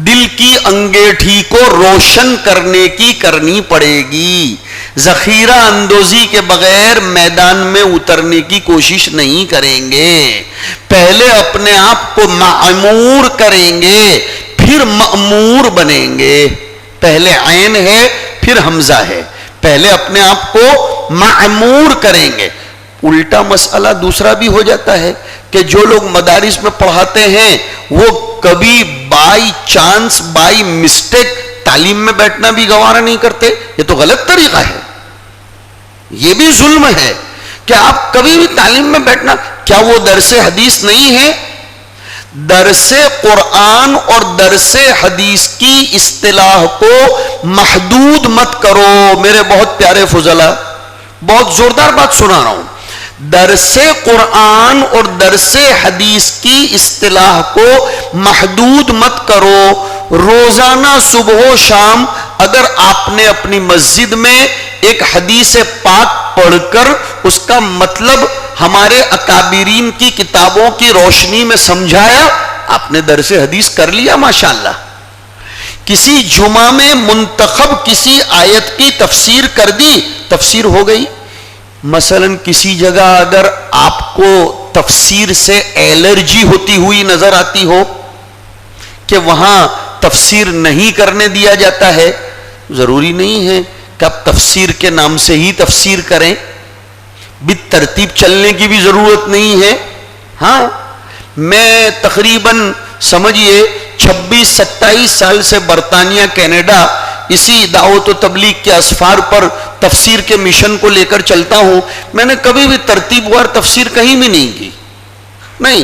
دل کی انگیٹھی کو روشن کرنے کی کرنی پڑے گی، ذخیرہ اندوزی کے بغیر میدان میں اترنے کی کوشش نہیں کریں گے، پہلے اپنے آپ کو معمور کریں گے پھر مأمور بنیں گے، پہلے عین ہے پھر حمزہ ہے، پہلے اپنے آپ کو معمور کریں گے۔ الٹا مسئلہ دوسرا بھی ہو جاتا ہے کہ جو لوگ مدارس میں پڑھاتے ہیں وہ کبھی بائی چانس بائی مسٹیک تعلیم میں بیٹھنا بھی گوارا نہیں کرتے. یہ تو غلط طریقہ ہے, یہ بھی ظلم ہے کہ آپ کبھی بھی تعلیم میں بیٹھنا. کیا وہ درس حدیث نہیں ہے؟ درس قرآن اور درس حدیث کی اصطلاح کو محدود مت کرو میرے بہت پیارے فضلا. بہت زوردار بات سنا رہا ہوں. درس قرآن اور درس حدیث کی اصطلاح کو محدود مت کرو. روزانہ صبح و شام اگر آپ نے اپنی مسجد میں ایک حدیث پاک پڑھ کر اس کا مطلب ہمارے اکابرین کی کتابوں کی روشنی میں سمجھایا, آپ نے درس حدیث کر لیا ماشاءاللہ. کسی جمعہ میں منتخب کسی آیت کی تفسیر کر دی, تفسیر ہو گئی. مثلا کسی جگہ اگر آپ کو تفسیر سے الرجی ہوتی ہوئی نظر آتی ہو کہ وہاں تفسیر نہیں کرنے دیا جاتا ہے, ضروری نہیں ہے کہ آپ تفسیر کے نام سے ہی تفسیر کریں, بالترتیب چلنے کی بھی ضرورت نہیں ہے. ہاں, میں تقریباً سمجھیے 26-27 سال سے برطانیہ کینیڈا اسی دعوت و تبلیغ کے اسفار پر تفسیر کے مشن کو لے کر چلتا ہوں. میں نے کبھی بھی ترتیب وار تفسیر کہیں بھی نہیں کی. نہیں,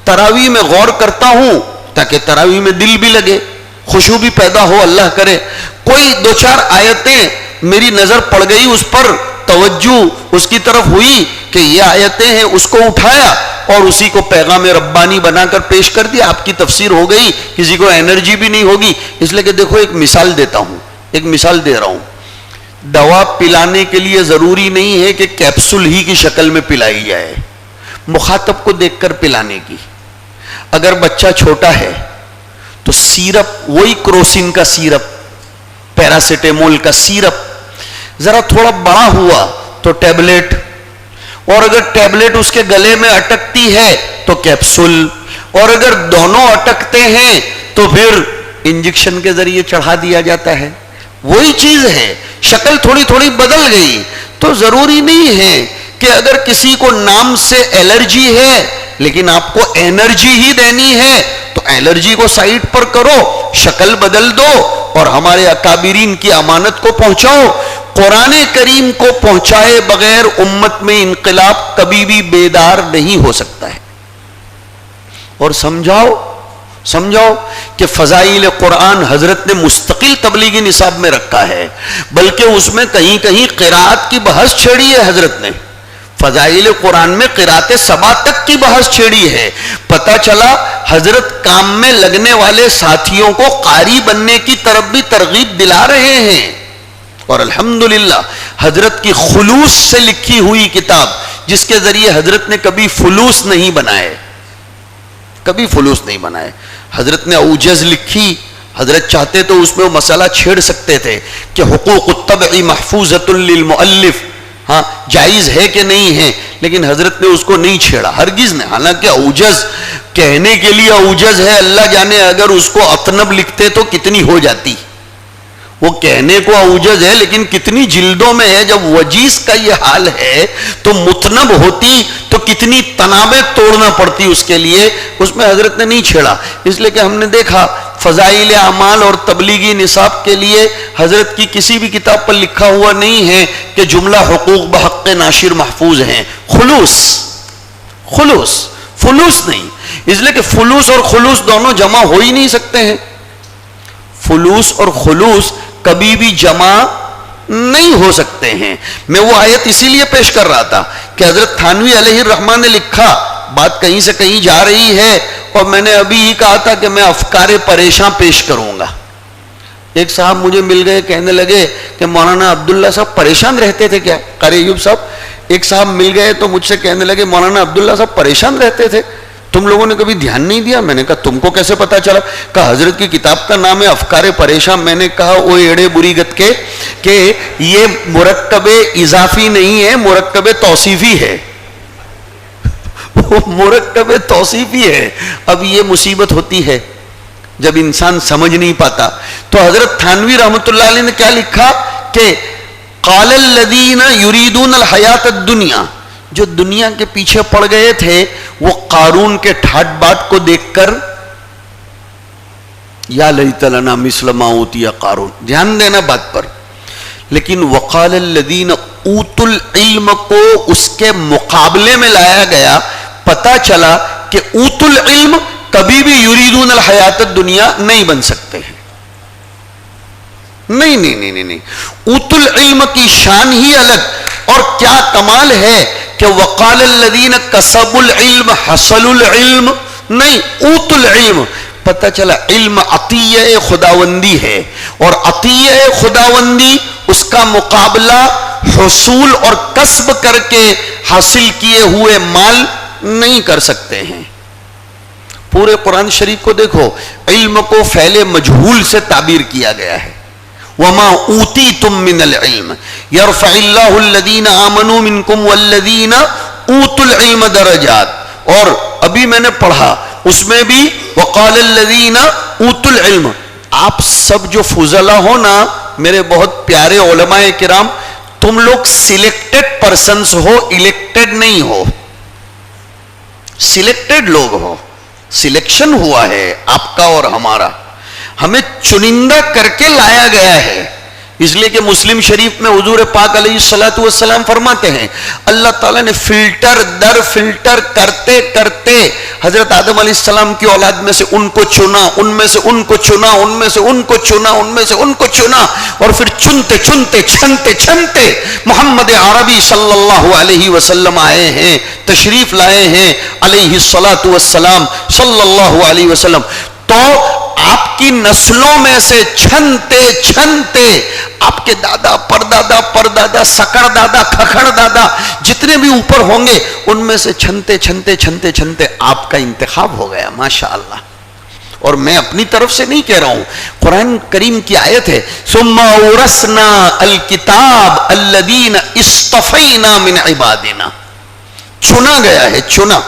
تراویح میں غور کرتا ہوں تاکہ تراویح میں دل بھی لگے, خوشبو بھی پیدا ہو, اللہ کرے. کوئی 2-4 آیتیں میری نظر پڑ گئی, اس پر توجہ اس کی طرف ہوئی کہ یہ آیتیں ہیں, اس کو اٹھایا اور اسی کو پیغام ربانی بنا کر پیش کر دیا. آپ کی تفسیر ہو گئی, کسی کو انرجی بھی نہیں ہوگی. اس لیے کہ دیکھو ایک مثال دیتا ہوں, ایک مثال دے رہا ہوں. دوا پلانے کے لیے ضروری نہیں ہے کہ کیپسول ہی کی شکل میں پلائی جائے, مخاطب کو دیکھ کر پلانے کی. اگر بچہ چھوٹا ہے تو سیرپ, وہی کروسین کا سیرپ, پیراسیٹامول کا سیرپ. ذرا تھوڑا بڑا ہوا تو ٹیبلٹ, اور اگر ٹیبلٹ اس کے گلے میں اٹکتی ہے تو کیپسول, اور اگر دونوں اٹکتے ہیں تو پھر انجیکشن کے ذریعے چڑھا دیا جاتا ہے. وہی چیز ہے, شکل تھوڑی تھوڑی بدل گئی. تو ضروری نہیں ہے کہ اگر کسی کو نام سے الرجی ہے لیکن آپ کو انرجی ہی دینی ہے تو الرجی کو سائڈ پر کرو, شکل بدل دو اور ہمارے اکابرین کی امانت کو پہنچاؤ. قرآن کریم کو پہنچائے بغیر امت میں انقلاب کبھی بھی بیدار نہیں ہو سکتا ہے. اور سمجھاؤ کہ فضائل قرآن حضرت نے مستقل تبلیغی نصاب میں رکھا ہے, بلکہ اس میں کہیں کہیں قراءت کی بحث چھیڑی ہے. حضرت نے فضائل قرآن میں قراءت سبا تک کی بحث چھیڑی ہے. پتہ چلا حضرت کام میں لگنے والے ساتھیوں کو قاری بننے کی طرف بھی ترغیب دلا رہے ہیں. اور الحمدللہ حضرت کی خلوص سے لکھی ہوئی کتاب, جس کے ذریعے حضرت نے کبھی فلوس نہیں بنائے, کبھی فلوس نہیں بنائے. حضرت نے اوجز لکھی, حضرت چاہتے تو اس میں وہ مسئلہ چھیڑ سکتے تھے کہ حقوق الطبع محفوظۃ للمؤلف, ہاں جائز ہے کہ نہیں ہے, لیکن حضرت نے اس کو نہیں چھیڑا, ہرگز نہیں. حالانکہ اوجز کہنے کے لیے اوجز ہے, اللہ جانے اگر اس کو اطنب لکھتے تو کتنی ہو جاتی. وہ کہنے کو اوجز ہے لیکن کتنی جلدوں میں ہے. جب وجیز کا یہ حال ہے تو متنب ہوتی تو کتنی تنابیں توڑنا پڑتی اس کے لیے. اس میں حضرت نے نہیں چھیڑا, اس لیے کہ ہم نے دیکھا فضائل اعمال اور تبلیغی نصاب کے لیے حضرت کی کسی بھی کتاب پر لکھا ہوا نہیں ہے کہ جملہ حقوق بحق ناشر محفوظ ہیں. فلوس نہیں, اس لیے کہ فلوس اور خلوص دونوں جمع ہو ہی نہیں سکتے ہیں. فلوس اور خلوص کبھی بھی جمع نہیں ہو سکتے ہیں. میں وہ آیت اسی لیے پیش کر رہا تھا کہ حضرت تھانوی علیہ الرحمہ نے لکھا, بات کہیں سے کہیں جا رہی ہے, اور میں نے ابھی ہی کہا تھا کہ میں افکار پریشاں پیش کروں گا. ایک صاحب مجھے مل گئے, کہنے لگے کہ مولانا عبداللہ صاحب پریشان رہتے تھے کیا؟ قاری ایوب صاحب ایک صاحب مل گئے تو مجھ سے کہنے لگے مولانا عبداللہ صاحب پریشان رہتے تھے, تم لوگوں نے کبھی دھیان نہیں دیا؟ میں نے کہا تم کو کیسے پتا چلا؟ کہا حضرت کی کتاب کا نام ہے افکار پریشان. میں نے کہا او ایڑے بری گت کے کہ یہ مرکب اضافی نہیں ہے, مرکب توصیفی ہے. مرکب توصیفی ہے. اب یہ مصیبت ہوتی ہے جب انسان سمجھ نہیں پاتا. تو حضرت تھانوی رحمۃ اللہ علیہ نے کیا لکھا کہ قال الذین یریدون الحیات الدنیا, جو دنیا کے پیچھے پڑ گئے تھے وہ قارون کے ٹھاٹ باٹ کو دیکھ کر یا لیت لنا مثل ما اوتی قارون. دھیان دینا بات پر. لیکن وقال الذین اوتوا العلم کو اس کے مقابلے میں لایا گیا. پتا چلا کہ اوتوا العلم کبھی بھی یریدون الحیات الدنیا نہیں بن سکتے ہیں. نہیں نہیں نہیں نہیں نہیں. اوتوا العلم کی شان ہی الگ. اور کیا کمال ہے کہ وقال الذین کسبوا العلم حصلوا العلم. نہیں، اوتوا العلم. پتہ چلا علم عطیہ خداوندی ہے، اور عطیہ خداوندی اس کا مقابلہ حصول اور کسب کر کے حاصل کیے ہوئے مال نہیں کر سکتے ہیں. پورے قرآن شریف کو دیکھو، علم کو فعل مجہول سے تعبیر کیا گیا ہے. وما اوتیتم من العلم یرفع اللہ الذین آمنوا منکم والذین اوتوا العلم درجات. اور ابھی میں نے پڑھا اس میں بھی وقال الذین اوتوا العلم. آپ سب جو فضلا ہو نا میرے بہت پیارے علماء کرام، تم لوگ سلیکٹڈ پرسنز ہو، الیکٹڈ نہیں ہو. سلیکٹڈ لوگ ہو، سلیکشن ہوا ہے آپ کا اور ہمارا. ہمیں چنندہ کر کے لایا گیا ہے. اس لیے کہ مسلم شریف میں حضور پاک علیہ الصلوۃ والسلام فرماتے ہیں اللہ تعالیٰ نے فلٹر در فلٹر کرتے کرتے حضرت آدم علیہ السلام کی اولاد میں سے ان کو چنا، ان میں سے ان کو چنا، ان میں سے ان کو چنا، ان میں سے ان کو چنا، اور پھر چنتے چنتے چھنتے چھنتے محمد عربی صلی اللہ علیہ وسلم آئے ہیں، تشریف لائے ہیں علیہ الصلوۃ والسلام صلی اللہ علیہ وسلم. تو آپ کی نسلوں میں سے چھنتے چھنتے آپ کے دادا، پردادا، پردادا، سکڑ دادا، کھکھڑ دادا جتنے بھی اوپر ہوں گے ان میں سے چھنتے چھنتے چھنتے چھنتے آپ کا انتخاب ہو گیا. ماشاءاللہ. اور میں اپنی طرف سے نہیں کہہ رہا ہوں، قرآن کریم کی آیت ہے ثم اورثنا الکتاب الذین اصطفینا من عبادنا. چنا گیا ہے، چنا.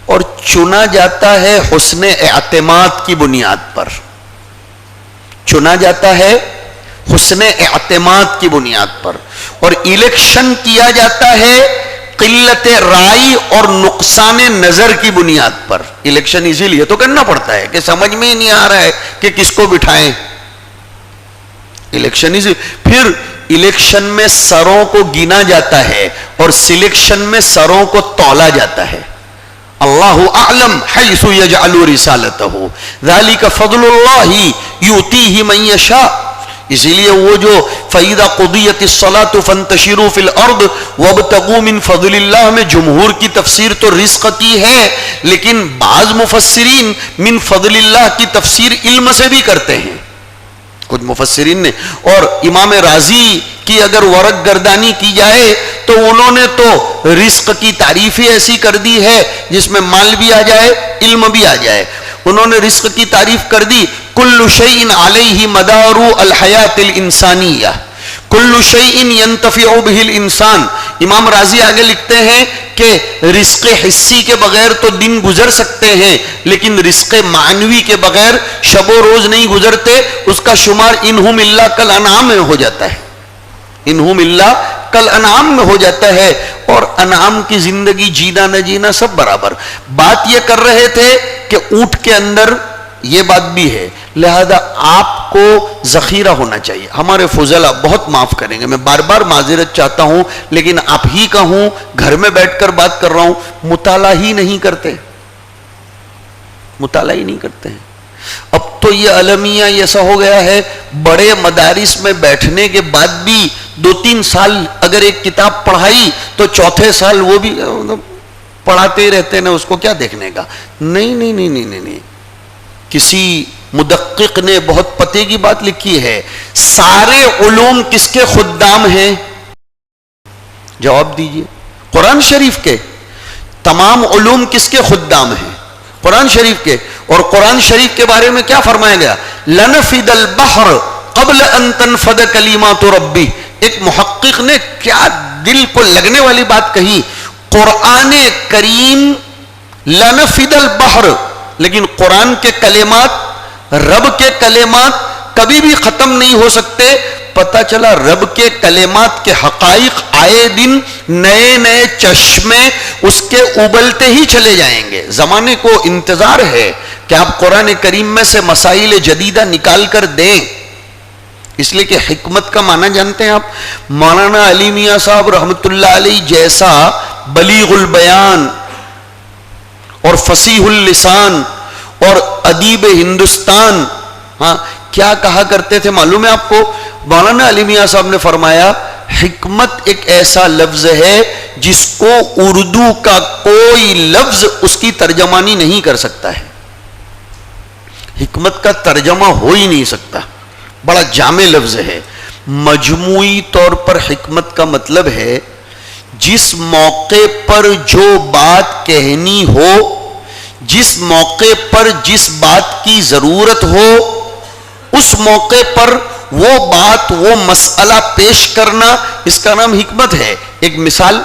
اور چنا جاتا ہے حسن اعتماد کی بنیاد پر. چنا جاتا ہے حسن اعتماد کی بنیاد پر. اور الیکشن کیا جاتا ہے قلت رائے اور نقصان نظر کی بنیاد پر. الیکشن اسی لیے تو کرنا پڑتا ہے کہ سمجھ میں ہی نہیں آ رہا ہے کہ کس کو بٹھائیں. الیکشن اسی. پھر الیکشن میں سروں کو گنا جاتا ہے اور سلیکشن میں سروں کو تولا جاتا ہے. اللہ اعلم حیث یجعل رسالتہ ذالک فضل اللہ یؤتیہ من یشاء. اسی لیے وہ جو فَإِذَا قُضِيَتِ الصَّلَاةُ فَانْتَشِرُوا فِي الْأَرْضِ وَابْتَغُوا مِنْ فَضْلِ اللَّهِ میں جمہور کی تفسیر تو رزق کی ہے، لیکن بعض مفسرین من فضل اللہ کی تفسیر علم سے بھی کرتے ہیں کچھ مفسرین نے. اور امام رازی کی اگر ورق گردانی کی جائے تو انہوں نے تو رزق کی تعریف ہی ایسی کر دی ہے جس میں مال بھی آ جائے، علم بھی آ جائے. انہوں نے رزق کی تعریف کر دی کل شیء علیہ مدار الحیات الانسانیہ، کل شیء ینتفع بہ الانسان. امام رازی آگے لکھتے ہیں کہ رزق حسی کے بغیر تو دن گزر سکتے ہیں، لیکن رزق معنوی کے بغیر شب و روز نہیں گزرتے. اس کا شمار انہم الا کالانعام میں ہو جاتا ہے، انہم الا کالانعام میں ہو جاتا ہے. اور انعام کی زندگی جینا نہ جینا سب برابر. بات یہ کر رہے تھے کہ اونٹ کے اندر یہ بات بھی ہے، لہذا آپ کو ذخیرہ ہونا چاہیے. ہمارے فضلا بہت معاف کریں گے، میں بار بار معذرت چاہتا ہوں، لیکن آپ ہی کا ہوں، گھر میں بیٹھ کر بات کر رہا ہوں، مطالعہ ہی نہیں کرتے، مطالعہ ہی نہیں کرتے ہیں. اب تو یہ المیہ ایسا ہو گیا ہے، بڑے مدارس میں بیٹھنے کے بعد بھی 2-3 سال اگر ایک کتاب پڑھائی تو چوتھے سال وہ بھی پڑھاتے رہتے ہیں، اس کو کیا دیکھنے کا. نہیں نہیں نہیں نہیں نہیں. کسی مدقق نے بہت پتے کی بات لکھی ہے، سارے علوم کس کے خدام ہیں؟ جواب دیجئے. قرآن شریف کے. تمام علوم کس کے خدام ہیں؟ قرآن شریف کے. اور قرآن شریف کے بارے میں کیا فرمایا گیا؟ لنفد البحر قبل ان تنفد کلمات ربی. ایک محقق نے کیا دل کو لگنے والی بات کہی، قرآن کریم لنفد البحر، لیکن قرآن کے کلمات، رب کے کلمات کبھی بھی ختم نہیں ہو سکتے. پتہ چلا رب کے کلمات کے حقائق آئے دن نئے نئے چشمے اس کے ابلتے ہی چلے جائیں گے. زمانے کو انتظار ہے کہ آپ قرآن کریم میں سے مسائل جدیدہ نکال کر دیں. اس لیے کہ حکمت کا معنی جانتے ہیں آپ؟ مولانا علی میاں صاحب رحمت اللہ علیہ جیسا بلیغ البیان اور فصیح اللسان اور ادیب ہندوستان، ہاں کیا کہا کرتے تھے معلوم ہے آپ کو؟ مولانا علی میاں صاحب نے فرمایا حکمت ایک ایسا لفظ ہے جس کو اردو کا کوئی لفظ اس کی ترجمانی نہیں کر سکتا ہے. حکمت کا ترجمہ ہو ہی نہیں سکتا، بڑا جامع لفظ ہے. مجموعی طور پر حکمت کا مطلب ہے جس موقع پر جو بات کہنی ہو، جس موقع پر جس بات کی ضرورت ہو، اس موقع پر وہ بات، وہ مسئلہ پیش کرنا، اس کا نام حکمت ہے. ایک مثال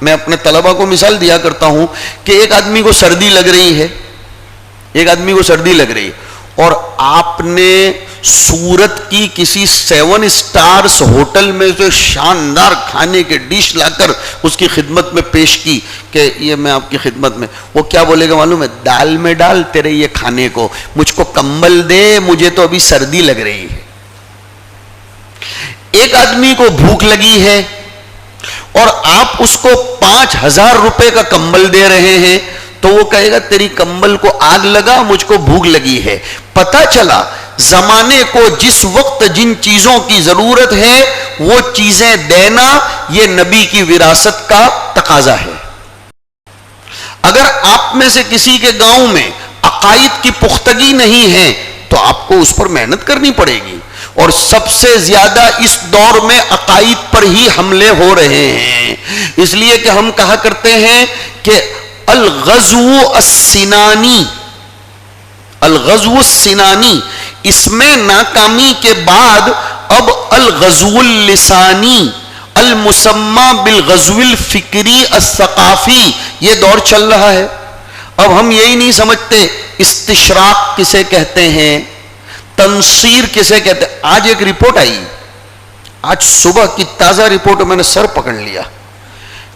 میں اپنے طلبہ کو مثال دیا کرتا ہوں کہ ایک آدمی کو سردی لگ رہی ہے، ایک آدمی کو سردی لگ رہی ہے اور آپ نے سورت کی کسی 7 اسٹارز ہوٹل میں سے شاندار کھانے کے ڈش لا کر اس کی خدمت میں پیش کی کہ یہ میں آپ کی خدمت میں. وہ کیا بولے گا معلوم ہے؟ دال میں ڈال تیرے یہ کھانے کو، مجھ کو کمبل دے، مجھے تو ابھی سردی لگ رہی ہے. ایک آدمی کو بھوک لگی ہے اور آپ اس کو 5,000 روپے کا کمبل دے رہے ہیں تو وہ کہے گا تیری کمبل کو آگ لگا، مجھ کو بھوک لگی ہے. پتہ چلا زمانے کو جس وقت جن چیزوں کی ضرورت ہے وہ چیزیں دینا یہ نبی کی وراثت کا تقاضا ہے. اگر آپ میں سے کسی کے گاؤں میں عقائد کی پختگی نہیں ہے تو آپ کو اس پر محنت کرنی پڑے گی. اور سب سے زیادہ اس دور میں عقائد پر ہی حملے ہو رہے ہیں. اس لیے کہ ہم کہا کرتے ہیں کہ الغزو السنانی، الغزو السنانی، اس میں ناکامی کے بعد اب الغزو اللسانی المسمى بالغزو الفکری الثقافی یہ دور چل رہا ہے. اب ہم یہی نہیں سمجھتے استشراق کسے کہتے ہیں، تنصیر کسے کہتے ہیں. آج ایک رپورٹ آئی، آج صبح کی تازہ رپورٹ، میں نے سر پکڑ لیا.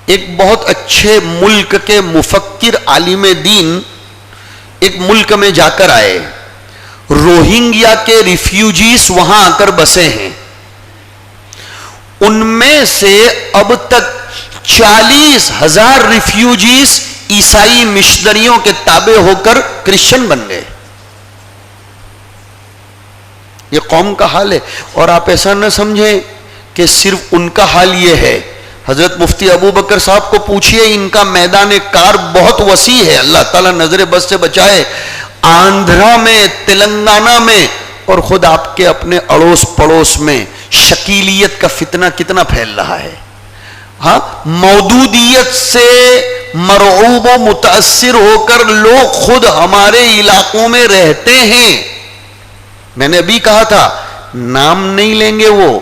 ایک بہت اچھے ملک کے مفکر عالم دین ایک ملک میں جا کر آئے، روہنگیا کے ریفیوجیز وہاں آ کر بسے ہیں. ان میں سے اب تک 40,000 ریفیوجیز عیسائی مشنریوں کے تابع ہو کر کرسچن بن گئے. یہ قوم کا حال ہے. اور آپ ایسا نہ سمجھیں کہ صرف ان کا حال یہ ہے. حضرت مفتی ابو بکر صاحب کو پوچھئے، ان کا میدان کار بہت وسیع ہے، اللہ تعالیٰ نظر بد سے بچائے. آندھرا میں، تلنگانہ میں اور خود آپ کے اپنے اڑوس پڑوس میں شکیلیت کا فتنہ کتنا پھیل رہا ہے. ہاں، مودودیت سے مرعوب و متاثر ہو کر لوگ خود ہمارے علاقوں میں رہتے ہیں. میں نے ابھی کہا تھا نام نہیں لیں گے وہ.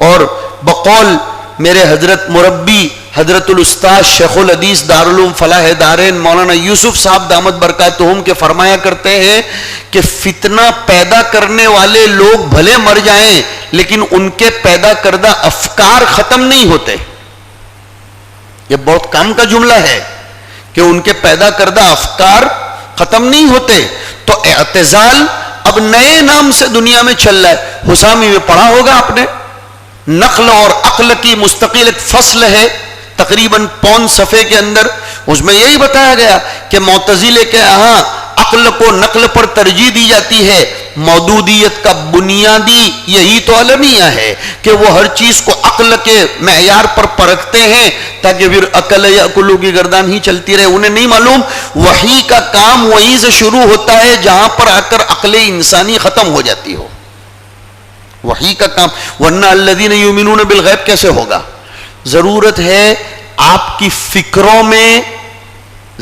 اور بقول میرے حضرت مربی حضرت الاستاذ شیخ الحدیث دارالعلوم فلاح دارین مولانا یوسف صاحب دامت برکاتہم کے فرمایا کرتے ہیں کہ فتنہ پیدا کرنے والے لوگ بھلے مر جائیں لیکن ان کے پیدا کردہ افکار ختم نہیں ہوتے. یہ بہت کام کا جملہ ہے کہ ان کے پیدا کردہ افکار ختم نہیں ہوتے. تو اعتزال اب نئے نام سے دنیا میں چل رہا ہے. حسامی میں پڑھا ہوگا آپ نے، نقل اور عقل کی مستقل ایک فصل ہے تقریباً 5 صفحے کے اندر. اس میں یہی بتایا گیا کہ معتزلے کے یہاں عقل کو نقل پر ترجیح دی جاتی ہے. مودودیت کا بنیادی یہی تو المیہ ہے کہ وہ ہر چیز کو عقل کے معیار پر پرکھتے ہیں تاکہ پھر عقل یا عقلوں کی گردان ہی چلتی رہے. انہیں نہیں معلوم وحی کا کام وہیں سے شروع ہوتا ہے جہاں پر آ کر عقل انسانی ختم ہو جاتی ہو. وحی کا کام، ورنہ الذین یؤمنون بالغیب کیسے ہوگا؟ ضرورت ہے آپ کی فکروں میں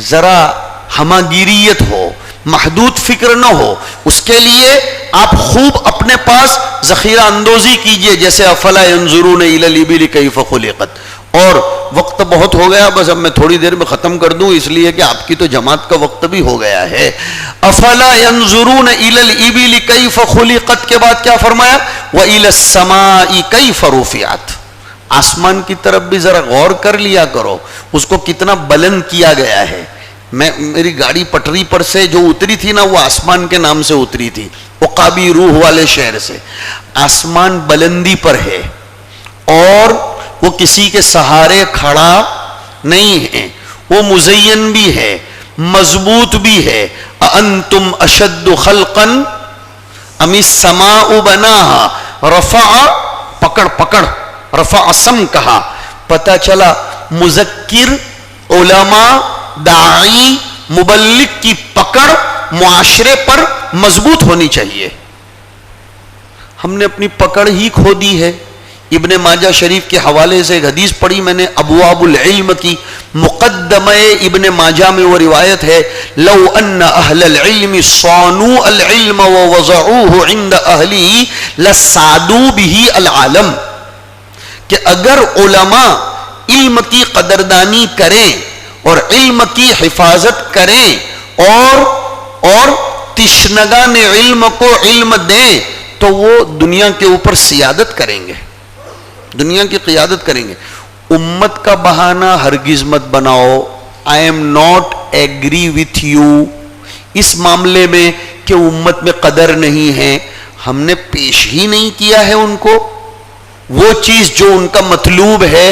ذرا ہماگیریت ہو، محدود فکر نہ ہو. اس کے لیے آپ خوب اپنے پاس ذخیرہ اندوزی کیجئے، جیسے افلا ینظرون الی الابل کیف خلقت. اور وقت وقت بہت ہو گیا، بس اب میں تھوڑی دیر میں ختم کر دوں، اس لیے کہ آپ کی تو جماعت کا وقت بھی ہو گیا ہے. افلا ينظرون الى الابل كيف خلقت کے بعد کیا فرمایا؟ والى السماء كيف رفعت. آسمان کی طرف بھی ذرا غور کر لیا کرو، اس کو کتنا بلند کیا گیا ہے. میری گاڑی پٹری پر سے جو اتری تھی نا، وہ آسمان کے نام سے اتری تھی، عقابی روح والے شہر سے. آسمان بلندی پر ہے اور وہ کسی کے سہارے کھڑا نہیں ہے، وہ مزین بھی ہے، مضبوط بھی ہے. انتم اشد خلقا ام السماء بناها رفع، پکڑ پکڑ، رفع سم کہا. پتہ چلا مذکر، علماء، داعی، مبلغ کی پکڑ معاشرے پر مضبوط ہونی چاہیے. ہم نے اپنی پکڑ ہی کھو دی ہے. ابن ماجہ شریف کے حوالے سے ایک حدیث پڑھی میں نے، ابواب العلم کی مقدمہ ابن ماجہ میں وہ روایت ہے، لو ان اہل العلم صانوا العلم ووضعوه عند اہلہ لسعدوا به العالم. کہ اگر علماء علم کی قدردانی کریں اور علم کی حفاظت کریں اور تشنگان علم کو علم دیں تو وہ دنیا کے اوپر سیادت کریں گے، دنیا کی قیادت کریں گے. امت کا بہانہ ہرگز مت بناؤ. I am not agree with you اس معاملے میں کہ امت میں قدر نہیں ہے. ہم نے پیش ہی نہیں کیا ہے ان کو وہ چیز جو ان کا مطلوب ہے،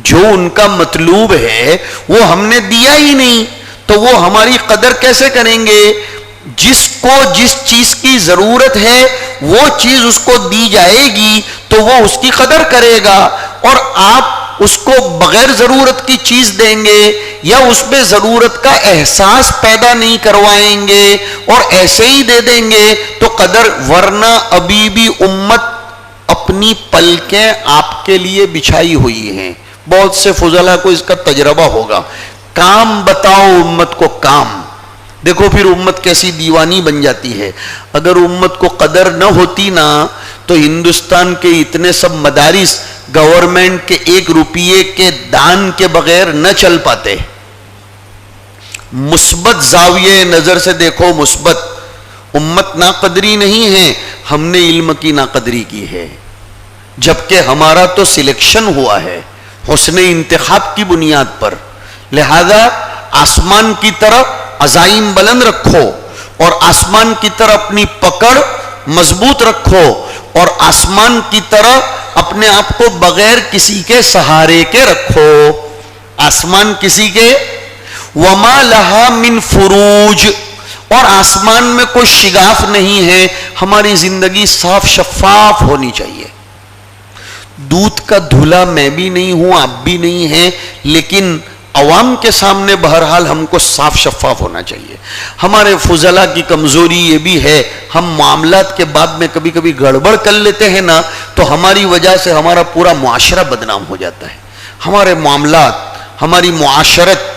جو ان کا مطلوب ہے وہ ہم نے دیا ہی نہیں، تو وہ ہماری قدر کیسے کریں گے؟ جس کو جس چیز کی ضرورت ہے وہ چیز اس کو دی جائے گی تو وہ اس کی قدر کرے گا، اور آپ اس کو بغیر ضرورت کی چیز دیں گے یا اس میں ضرورت کا احساس پیدا نہیں کروائیں گے اور ایسے ہی دے دیں گے تو قدر. ورنہ ابھی بھی امت اپنی پلکیں آپ کے لیے بچھائی ہوئی ہیں. بہت سے فضلاء کو اس کا تجربہ ہوگا. کام بتاؤ امت کو، کام دیکھو پھر امت کیسی دیوانی بن جاتی ہے. اگر امت کو قدر نہ ہوتی نا تو ہندوستان کے اتنے سب مدارس گورنمنٹ کے 1 روپیے کے دان کے بغیر نہ چل پاتے. مثبت زاویے نظر سے دیکھو، مثبت. امت ناقدری نہیں ہے، ہم نے علم کی ناقدری کی ہے، جبکہ ہمارا تو سلیکشن ہوا ہے حسن انتخاب کی بنیاد پر. لہذا آسمان کی طرف عزائم بلند رکھو اور آسمان کی طرف اپنی پکڑ مضبوط رکھو اور آسمان کی طرف اپنے آپ کو بغیر کسی کے سہارے کے رکھو. آسمان کسی کے، وما لہا من فروج، اور آسمان میں کوئی شگاف نہیں ہے. ہماری زندگی صاف شفاف ہونی چاہیے. دودھ کا دھلا میں بھی نہیں ہوں، آپ بھی نہیں ہیں، لیکن عوام کے سامنے بہرحال ہم کو صاف شفاف ہونا چاہیے. ہمارے فضلاء کی کمزوری یہ بھی ہے، ہم معاملات کے بعد میں کبھی کبھی گڑبڑ کر لیتے ہیں نا، تو ہماری وجہ سے ہمارا پورا معاشرہ بدنام ہو جاتا ہے. ہمارے معاملات، ہماری معاشرت،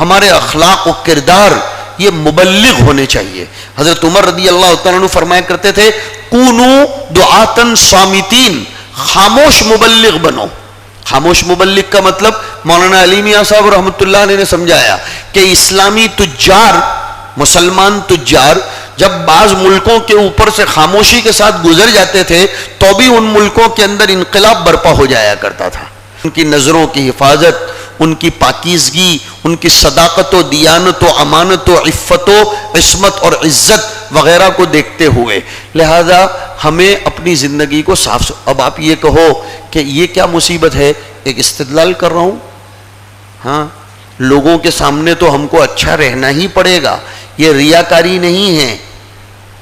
ہمارے اخلاق و کردار یہ مبلغ ہونے چاہیے. حضرت عمر رضی اللہ تعالیٰ عنہ فرمایا کرتے تھے، کونو دعاتن صامتین، خاموش مبلغ بنو. خاموش مبلغ کا مطلب مولانا علی میاں صاحب رحمۃ اللہ علیہ نے سمجھایا کہ اسلامی تجار، مسلمان تجار جب بعض ملکوں کے اوپر سے خاموشی کے ساتھ گزر جاتے تھے تو بھی ان ملکوں کے اندر انقلاب برپا ہو جایا کرتا تھا. ان کی نظروں کی حفاظت، ان کی پاکیزگی، ان کی صداقت و دیانت و امانت و عفت و عصمت اور عزت وغیرہ کو دیکھتے ہوئے. لہذا ہمیں اپنی زندگی کو صاف. اب آپ یہ کہو کہ یہ کیا مصیبت ہے، ایک استدلال کر رہا ہوں. ہاں، لوگوں کے سامنے تو ہم کو اچھا رہنا ہی پڑے گا، یہ ریاکاری نہیں ہے.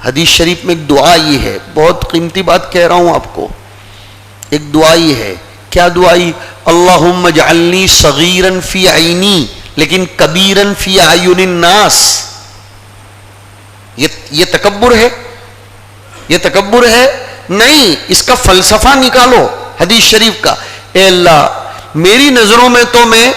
حدیث شریف میں ایک دعا یہ ہے، بہت قیمتی بات کہہ رہا ہوں آپ کو. ایک دعا یہ ہے، کیا دعائی؟ اللہم اجعلنی صغیرا فی عینی لیکن کبیرا فی اعین الناس. یہ تکبر ہے؟ یہ تکبر ہے نہیں. اس کا فلسفہ نکالو حدیث شریف کا. اے اللہ، میری نظروں میں تو میں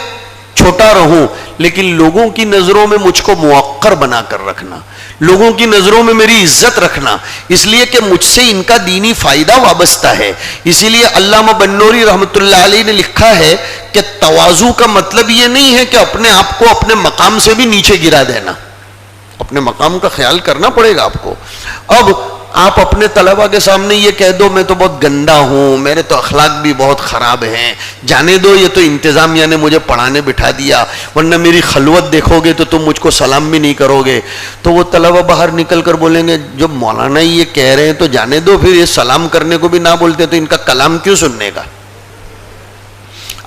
چھوٹا رہوں لیکن لوگوں کی نظروں میں مجھ کو موقر بنا کر رکھنا، لوگوں کی نظروں میں میری عزت رکھنا، اس لیے کہ مجھ سے ان کا دینی فائدہ وابستہ ہے۔ اسی لیے علامہ بنوری رحمۃ اللہ علیہ نے لکھا ہے کہ تواضع کا مطلب یہ نہیں ہے کہ اپنے آپ کو اپنے مقام سے بھی نیچے گرا دینا، اپنے مقام کا خیال کرنا پڑے گا آپ کو۔ اب آپ اپنے طلبہ کے سامنے یہ کہہ دو میں تو بہت گندا ہوں، میرے تو اخلاق بھی بہت خراب ہیں، جانے دو یہ تو انتظامیہ نے مجھے پڑھانے بٹھا دیا، ورنہ میری خلوت دیکھو گے تو تم مجھ کو سلام بھی نہیں کرو گے، تو وہ طلبہ باہر نکل کر بولیں گے جب مولانا یہ کہہ رہے ہیں تو جانے دو، پھر یہ سلام کرنے کو بھی نہ بولتے تو ان کا کلام کیوں سننے کا؟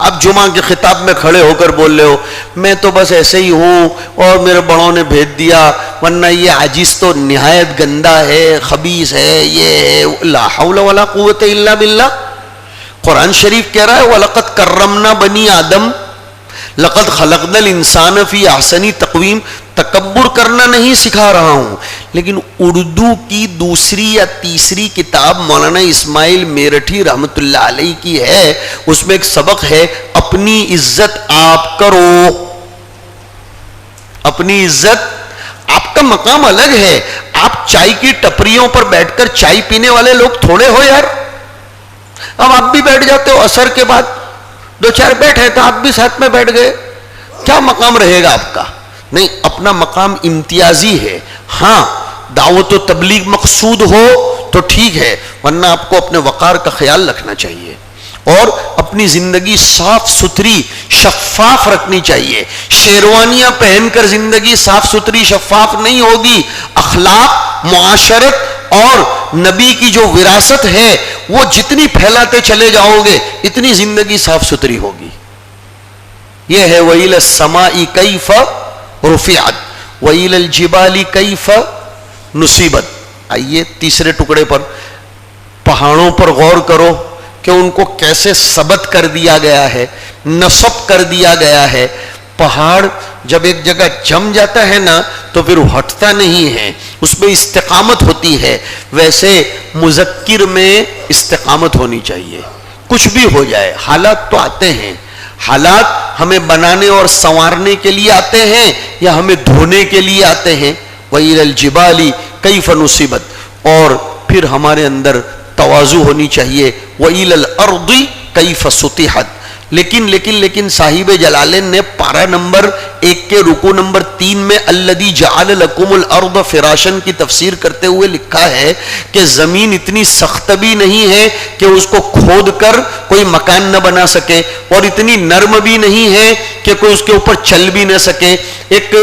آپ جمعہ کے خطاب میں کھڑے ہو کر بول رہے ہو میں تو بس ایسے ہی ہوں اور میرے بڑوں نے بھیج دیا، ورنہ یہ عاجز تو نہایت گندا ہے، خبیث ہے، یہ ہے، لا حول ولا قوت الا باللہ۔ قرآن شریف کہہ رہا ہے وَلَقَدْ كَرَّمْنَا بَنِي آدم لَقَدْ خَلَقْنَا الْإِنسَانَ فِي أَحْسَنِ تَقْوِيمٍ۔ تکبر کرنا نہیں سکھا رہا ہوں، لیکن اردو کی دوسری یا تیسری کتاب مولانا اسماعیل میرٹھی رحمۃ اللہ علیہ کی ہے، اس میں ایک سبق ہے اپنی عزت آپ کرو، اپنی عزت، آپ کا مقام الگ ہے، آپ چائے کی ٹپریوں پر بیٹھ کر چائے پینے والے لوگ تھوڑے ہو یار، اب آپ بھی بیٹھ جاتے ہو عصر کے بعد، دو چار بیٹھے تو آپ بھی ساتھ میں بیٹھ گئے، کیا مقام رہے گا آپ کا؟ نہیں، اپنا مقام امتیازی ہے۔ ہاں دعوت و تبلیغ مقصود ہو تو ٹھیک ہے، ورنہ آپ کو اپنے وقار کا خیال رکھنا چاہیے اور اپنی زندگی صاف ستھری شفاف رکھنی چاہیے۔ شیروانیاں پہن کر زندگی صاف ستھری شفاف نہیں ہوگی، اخلاق، معاشرت اور نبی کی جو وراثت ہے وہ جتنی پھیلاتے چلے جاؤ گے اتنی زندگی صاف ستھری ہوگی۔ یہ ہے وَإِلَى السَّمَاءِ كَيْفَ رُفِعَتْ وَإِلَى الْجِبَالِ كَيْفَ نُصِبَتْ۔ آئیے تیسرے ٹکڑے پر، پہاڑوں پر غور کرو کہ ان کو کیسے ثبت کر دیا گیا ہے، نصب کر دیا گیا ہے۔ پہاڑ جب ایک جگہ جم جاتا ہے نا تو پھر ہٹتا نہیں ہے، اس میں استقامت ہوتی ہے، ویسے مذکر میں استقامت ہونی چاہیے۔ کچھ بھی ہو جائے حالات تو آتے ہیں، حالات ہمیں بنانے اور سنوارنے کے لیے آتے ہیں یا ہمیں دھونے کے لیے آتے ہیں۔ وَإِلَى الْجِبَالِ كَيْفَ نُصِبَتْ، اور پھر ہمارے اندر تواضع ہونی چاہیے۔ وَإِلَى الْأَرْضِ كَيْفَ سُطِحَتْ۔ لیکن صاحب جلالین نے پارہ نمبر 1 کے رکوع نمبر 3 میں الذی جعل لکم الارض فراشن کی تفسیر کرتے ہوئے لکھا ہے کہ زمین اتنی سخت بھی نہیں ہے کہ اس کو کھود کر کوئی مکان نہ بنا سکے، اور اتنی نرم بھی نہیں ہے کہ کوئی اس کے اوپر چل بھی نہ سکے۔ ایک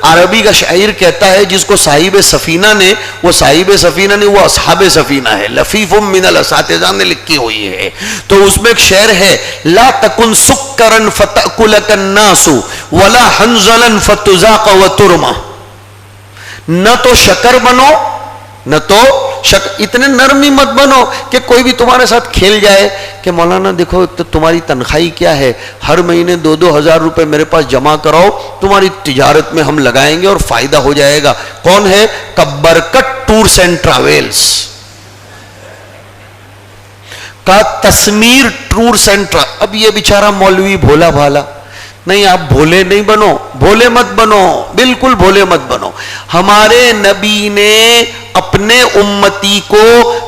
عربی کا شاعر کہتا ہے جس کو صاحب سفینہ نے، وہ صاحب سفینہ نے وہ اصحاب سفینہ ہے، لفیف من الاساتذہ نے لکھی ہوئی ہے، تو اس میں ایک شعر ہے لا تکن سکرن فتأکلک الناس ولا حنزلا فتزاق وترما۔ نہ تو شکر بنو، نہ تو اتنے نرمی مت بنو کہ کوئی بھی تمہارے ساتھ کھیل جائے کہ مولانا دیکھو تو تمہاری تنخواہی کیا ہے، ہر مہینے 2-2 ہزار روپے میرے پاس جمع کراؤ، تمہاری تجارت میں ہم لگائیں گے اور فائدہ ہو جائے گا۔ کون ہے؟ کبرکٹ ٹورز اینڈ ٹریولز کا تسمیر ٹورز اینڈ ٹریولز۔ اب یہ بیچارہ مولوی بھولا بھالا، نہیں آپ بھولے نہیں بنو، بھولے مت بنو، بالکل بھولے مت بنو۔ ہمارے نبی نے اپنے امتی کو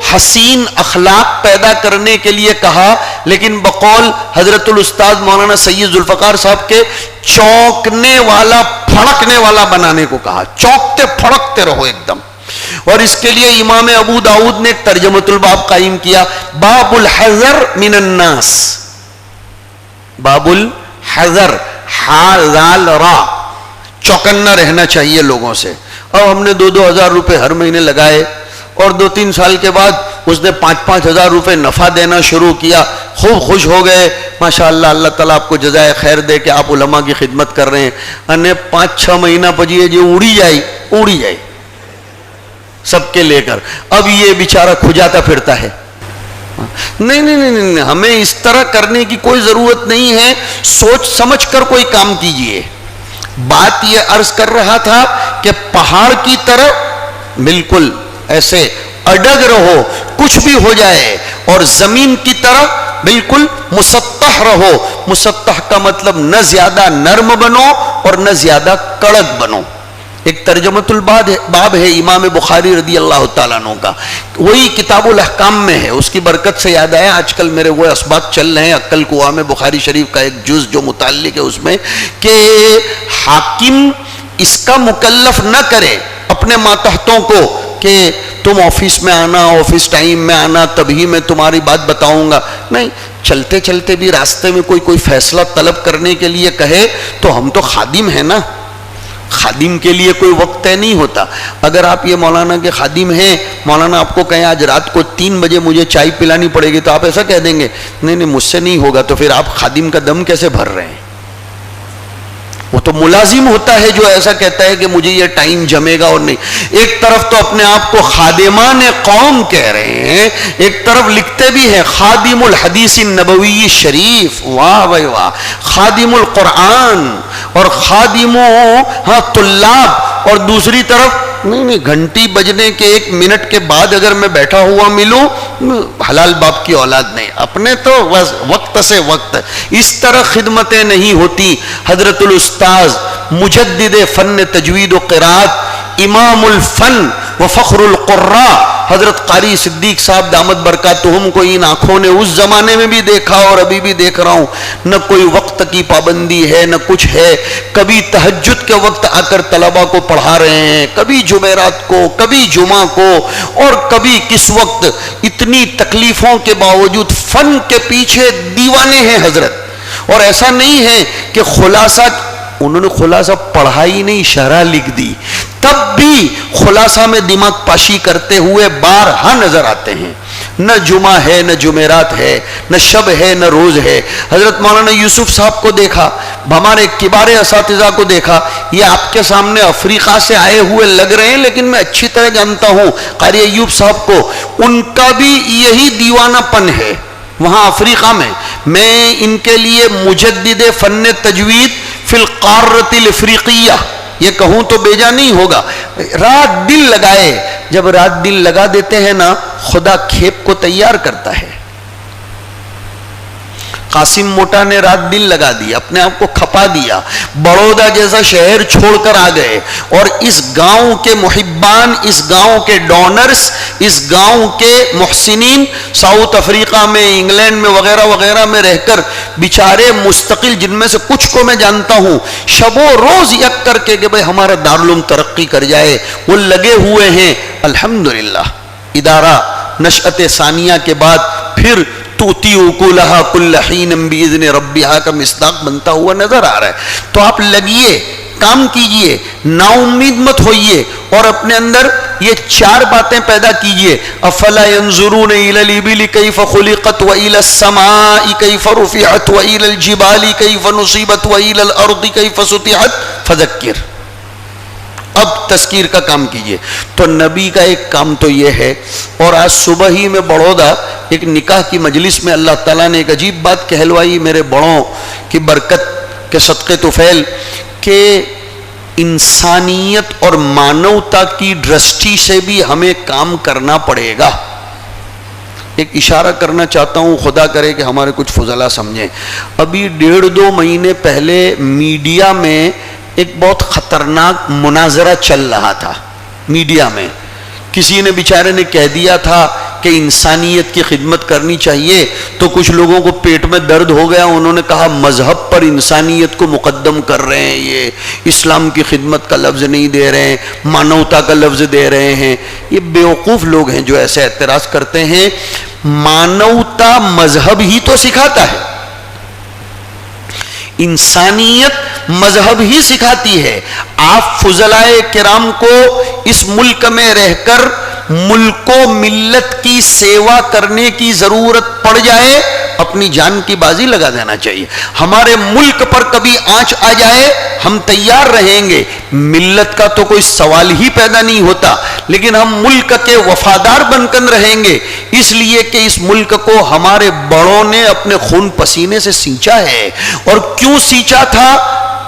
حسین اخلاق پیدا کرنے کے لیے کہا، لیکن بقول حضرت الاستاذ مولانا سید ذوالفقار صاحب کے چونکنے والا پھڑکنے والا بنانے کو کہا، چونکتے پھڑکتے رہو ایک دم۔ اور اس کے لیے امام ابو داؤد نے ایک ترجمۃ الباب قائم کیا، باب الحذر من الناس، باب الحذر، حاذال را، چوکنا رہنا چاہیے لوگوں سے۔ اب ہم نے 2-2 ہزار روپے ہر مہینے لگائے اور 2-3 سال کے بعد اس نے 5-5 ہزار روپے نفع دینا شروع کیا، خوب خوش ہو گئے، ماشاءاللہ اللہ تعالیٰ آپ کو جزائے خیر دے کہ آپ علماء کی خدمت کر رہے ہیں۔ انہیں 5-6 مہینہ پجیے جو اڑی جائے سب کے لے کر، اب یہ بیچارہ کھجاتا پھرتا ہے۔ نہیں، ہمیں اس طرح کرنے کی کوئی ضرورت نہیں ہے، سوچ سمجھ کر کوئی کام کیجئے۔ بات یہ عرض کر رہا تھا کہ پہاڑ کی طرح بالکل ایسے اڈگ رہو کچھ بھی ہو جائے، اور زمین کی طرح بالکل مسطح رہو۔ مسطح کا مطلب نہ زیادہ نرم بنو اور نہ زیادہ کڑک بنو. ایک ترجمۃ الباب ہے امام بخاری رضی اللہ تعالیٰ عنہ کا, وہی کتاب الاحکام میں ہے. اس کی برکت سے یاد آیا, آج کل میرے وہ اسباق چل رہے ہیں عقل قوا میں, بخاری شریف کا ایک جز جو متعلق ہے اس میں, کہ حاکم اس کا مکلف نہ کرے اپنے ماتحتوں کو کہ تم آفس میں آنا, آفس ٹائم میں آنا, تبھی میں تمہاری بات بتاؤں گا. نہیں, چلتے چلتے بھی راستے میں کوئی فیصلہ طلب کرنے کے لیے کہے تو ہم تو خادم ہیں نا, خادم کے لیے کوئی وقت طے نہیں ہوتا. اگر آپ یہ مولانا کے خادم ہیں, مولانا آپ کو کہیں آج رات کو 3 بجے مجھے چائے پلانی پڑے گی, تو آپ ایسا کہہ دیں گے نہیں نہیں مجھ سے نہیں ہوگا, تو پھر آپ خادم کا دم کیسے بھر رہے ہیں؟ وہ تو ملازم ہوتا ہے جو ایسا کہتا ہے کہ مجھے یہ ٹائم جمے گا اور نہیں. ایک طرف تو اپنے آپ کو خادمان قوم کہہ رہے ہیں, ایک طرف لکھتے بھی ہیں خادم الحدیث النبوی شریف, واہ بھائی واہ, خادم القرآن اور خادم طلاب, اور دوسری طرف نہیں گھنٹی بجنے کے 1 منٹ کے بعد اگر میں بیٹھا ہوا ملوں, حلال باپ کی اولاد نہیں, اپنے تو وقت سے وقت. اس طرح خدمتیں نہیں ہوتی. حضرت الاستاذ مجدد فن تجوید و قرات, امام الفن و فخر القراء حضرت قاری صدیق صاحب دامت برکاتہم کو ان آنکھوں نے اس زمانے میں بھی دیکھا اور ابھی بھی دیکھ رہا ہوں. نہ کوئی وقت کی پابندی ہے نہ کچھ ہے. کبھی تہجد کے وقت آ کر طلبہ کو پڑھا رہے ہیں, کبھی جمعرات کو, کبھی جمعہ کو, اور کبھی کس وقت. اتنی تکلیفوں کے باوجود فن کے پیچھے دیوانے ہیں حضرت. اور ایسا نہیں ہے کہ خلاصہ, انہوں نے خلاصہ پڑھا ہی نہیں, شرح لکھ دی, تب بھی خلاصہ میں دماغ پاشی کرتے ہوئے بارہا نظر آتے ہیں. نہ جمعہ ہے نہ جمعرات ہے, نہ شب ہے نہ روز ہے. حضرت مولانا یوسف صاحب کو دیکھا, ہمارے کبار اساتذہ کو دیکھا, یہ آپ کے سامنے افریقہ سے آئے ہوئے لگ رہے ہیں, لیکن میں اچھی طرح جانتا ہوں قاری ایوب صاحب کو, ان کا بھی یہی دیوانہ پن ہے وہاں افریقہ میں. میں ان کے لیے مجدد فن تجوید فی القارۃ الافریقیہ یہ کہوں تو بیجا نہیں ہوگا. رات دل لگائے, جب رات دل لگا دیتے ہیں نا, خدا کھیپ کو تیار کرتا ہے. قاسم موٹا نے رات دل لگا دیا, اپنے آپ کو کھپا دیا, بڑودا جیسا شہر چھوڑ کر آ گئے, اور اس گاؤں کے محبان, اس گاؤں کے ڈونرز, اس گاؤں کے محسنین ساؤتھ افریقہ میں, انگلینڈ میں وغیرہ وغیرہ میں رہ کر بیچارے مستقل, جن میں سے کچھ کو میں جانتا ہوں, شب و روز یک کر کے کہ بھئی ہمارا دارالعلوم ترقی کر جائے, وہ لگے ہوئے ہیں. الحمدللہ ادارہ نشأت ثانیہ کے بعد پھر توتی اکولہا کل حین باذن ربہا کا مصداق بنتا ہوا نظر آ رہا ہے. تو آپ لگیے, کام کیجئے, نا امید مت ہوئیے, اور اپنے اندر یہ 4 باتیں پیدا کیجئے. افلا ينظرون الى الابل كيف خلقت والى السماء كيف رفعت والى الجبال كيف نصبت والى الارض كيف سطحت فذکر. اب تذکیر کا کام کیجئے. تو نبی کا ایک کام تو یہ ہے. اور آج صبح ہی میں بڑودا ایک نکاح کی مجلس میں اللہ تعالیٰ نے ایک عجیب بات کہلوائی میرے بڑوں کی برکت کے صدقے طفیل, کہ انسانیت اور مانوتا کی درشٹی سے بھی ہمیں کام کرنا پڑے گا. ایک اشارہ کرنا چاہتا ہوں, خدا کرے کہ ہمارے کچھ فضلہ سمجھیں. ابھی 1.5-2 مہینے پہلے میڈیا میں ایک بہت خطرناک مناظرہ چل رہا تھا. میڈیا میں کسی نے بیچارے نے کہہ دیا تھا کہ انسانیت کی خدمت کرنی چاہیے, تو کچھ لوگوں کو پیٹ میں درد ہو گیا. انہوں نے کہا مذہب پر انسانیت کو مقدم کر رہے ہیں, یہ اسلام کی خدمت کا لفظ نہیں دے رہے ہیں, مانوتا کا لفظ دے رہے ہیں. یہ بیوقوف لوگ ہیں جو ایسے اعتراض کرتے ہیں. مانوتا مذہب ہی تو سکھاتا ہے, انسانیت مذہب ہی سکھاتی ہے. آپ فضلائے کرام کو اس ملک میں رہ کر ملک و ملت کی سیوا کرنے کی ضرورت پڑ جائے, اپنی جان کی بازی لگا دینا چاہیے. ہمارے ملک پر کبھی آنچ آ جائے ہم تیار رہیں گے. ملت کا تو کوئی سوال ہی پیدا نہیں ہوتا, لیکن ہم ملک کے وفادار بن کر رہیں گے, اس لیے کہ اس ملک کو ہمارے بڑوں نے اپنے خون پسینے سے سینچا ہے. اور کیوں سینچا تھا؟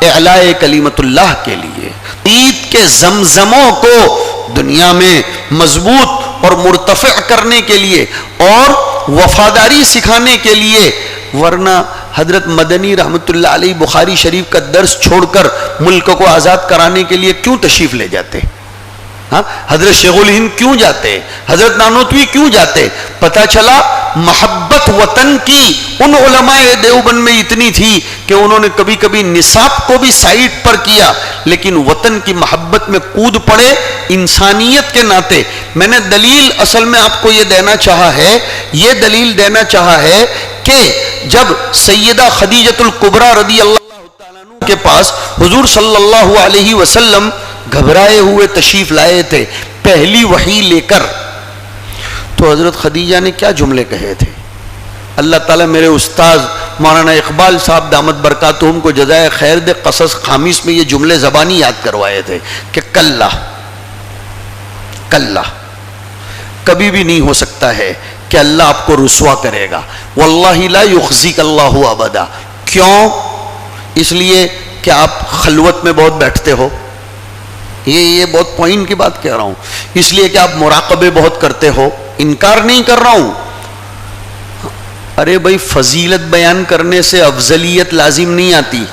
اعلاء کلمت اللہ کے لیے, عید کے زمزموں کو دنیا میں مضبوط اور مرتفع کرنے کے لیے, اور وفاداری سکھانے کے لیے. ورنہ حضرت مدنی رحمۃ اللہ علیہ بخاری شریف کا درس چھوڑ کر ملک کو آزاد کرانے کے لیے کیوں تشریف لے جاتے؟ ہاں، حضرت شیخ الہند کیوں جاتے؟ حضرت نانوتوی کیوں جاتے؟ پتہ چلا محبت وطن کی ان علماء دیوبند میں اتنی تھی کہ انہوں نے کبھی کبھی نصاب کو بھی سائٹ پر کیا، لیکن وطن کی محبت میں کود پڑے انسانیت کے ناطے۔ میں نے دلیل اصل میں آپ کو یہ دینا چاہا ہے، یہ دلیل دینا چاہا ہے کہ جب سیدہ خدیجۃ الکبریٰ رضی اللہ تعالیٰ عنہ کے پاس حضور صلی اللہ علیہ وسلم گھبرائے ہوئے تشریف لائے تھے پہلی وحی لے کر، تو حضرت خدیجہ نے کیا جملے کہے تھے؟ اللہ تعالیٰ میرے استاذ مولانا اقبال صاحب دامت برکاتہم کو جزائے خیر دے، قصص خامیس میں یہ جملے زبانی یاد کروائے تھے کہ کلا کبھی بھی نہیں ہو سکتا ہے کہ اللہ آپ کو رسوا کرے گا، واللہ لا یخزیک اللہ ابدا۔ کیوں؟ اس لیے کہ آپ خلوت میں بہت بیٹھتے ہو، یہ بہت پوائنٹ کی بات کہہ رہا ہوں، اس لیے کہ آپ مراقبے بہت کرتے ہو، انکار نہیں کر رہا ہوں۔ ارے بھائی فضیلت بیان کرنے سے افضلیت لازم نہیں آتی،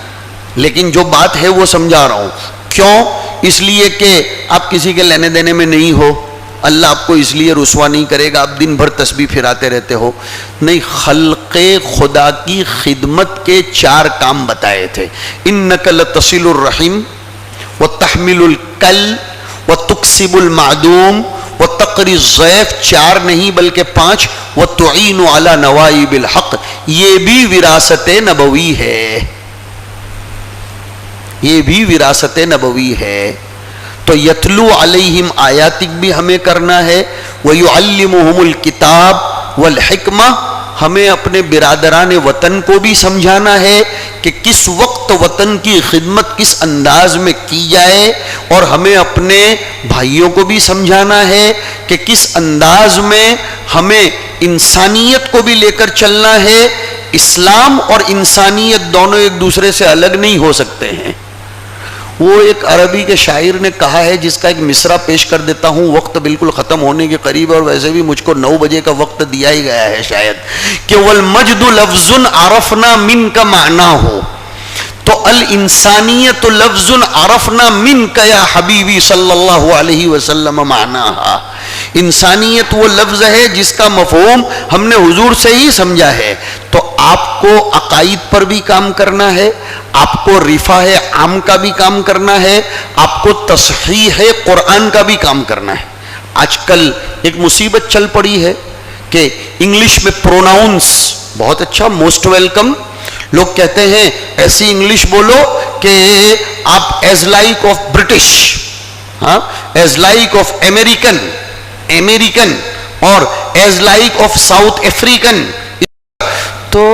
لیکن جو بات ہے وہ سمجھا رہا ہوں۔ کیوں؟ اس لیے کہ آپ کسی کے لینے دینے میں نہیں ہو، اللہ آپ کو اس لیے رسوا نہیں کرے گا، آپ دن بھر تسبیح پھراتے رہتے ہو، نہیں، خلق خدا کی خدمت کے 4 کام بتائے تھے۔ انک لتصل الرحم وتحمل الکل وتکسب المعدوم وتقری الضیف، 4 نہیں بلکہ 5، وتعین علی نوائب الحق، یہ بھی وراثت نبوی ہے، یہ بھی وراثت نبوی ہے۔ تو یتلو علیہم آیاتک بھی ہمیں کرنا ہے، ویعلمہم الکتاب والحکمہ، ہمیں اپنے برادران وطن کو بھی سمجھانا ہے کہ کس وقت وطن کی خدمت کس انداز میں کی جائے، اور ہمیں اپنے بھائیوں کو بھی سمجھانا ہے کہ کس انداز میں ہمیں انسانیت کو بھی لے کر چلنا ہے۔ اسلام اور انسانیت دونوں ایک دوسرے سے الگ نہیں ہو سکتے ہیں۔ وہ ایک عربی کے شاعر نے کہا ہے، جس کا ایک مصرع پیش کر دیتا ہوں، وقت بالکل ختم ہونے کے قریب ہے، اور ویسے بھی مجھ کو 9 بجے کا وقت دیا ہی گیا ہے شاید، کہ والمجد لفظ عرفنا منک معناہ، تو الانسانیت لفظ عرفنا منک یا حبیبی صلی اللہ علیہ وسلم معناہا، انسانیت وہ لفظ ہے جس کا مفہوم ہم نے حضور سے ہی سمجھا ہے۔ تو آپ کو عقائد پر بھی کام کرنا ہے، آپ کو رفاہ عام کا بھی کام کرنا ہے، آپ کو تصحیح قرآن کا بھی کام کرنا ہے۔ آج کل ایک مصیبت چل پڑی ہے کہ انگلش میں پروناؤنس بہت اچھا، موسٹ ویلکم، لوگ کہتے ہیں ایسی انگلش بولو کہ آپ ایز لائک آف برٹش، ہاں، ایز لائک آف امریکن اور as like of south African. تو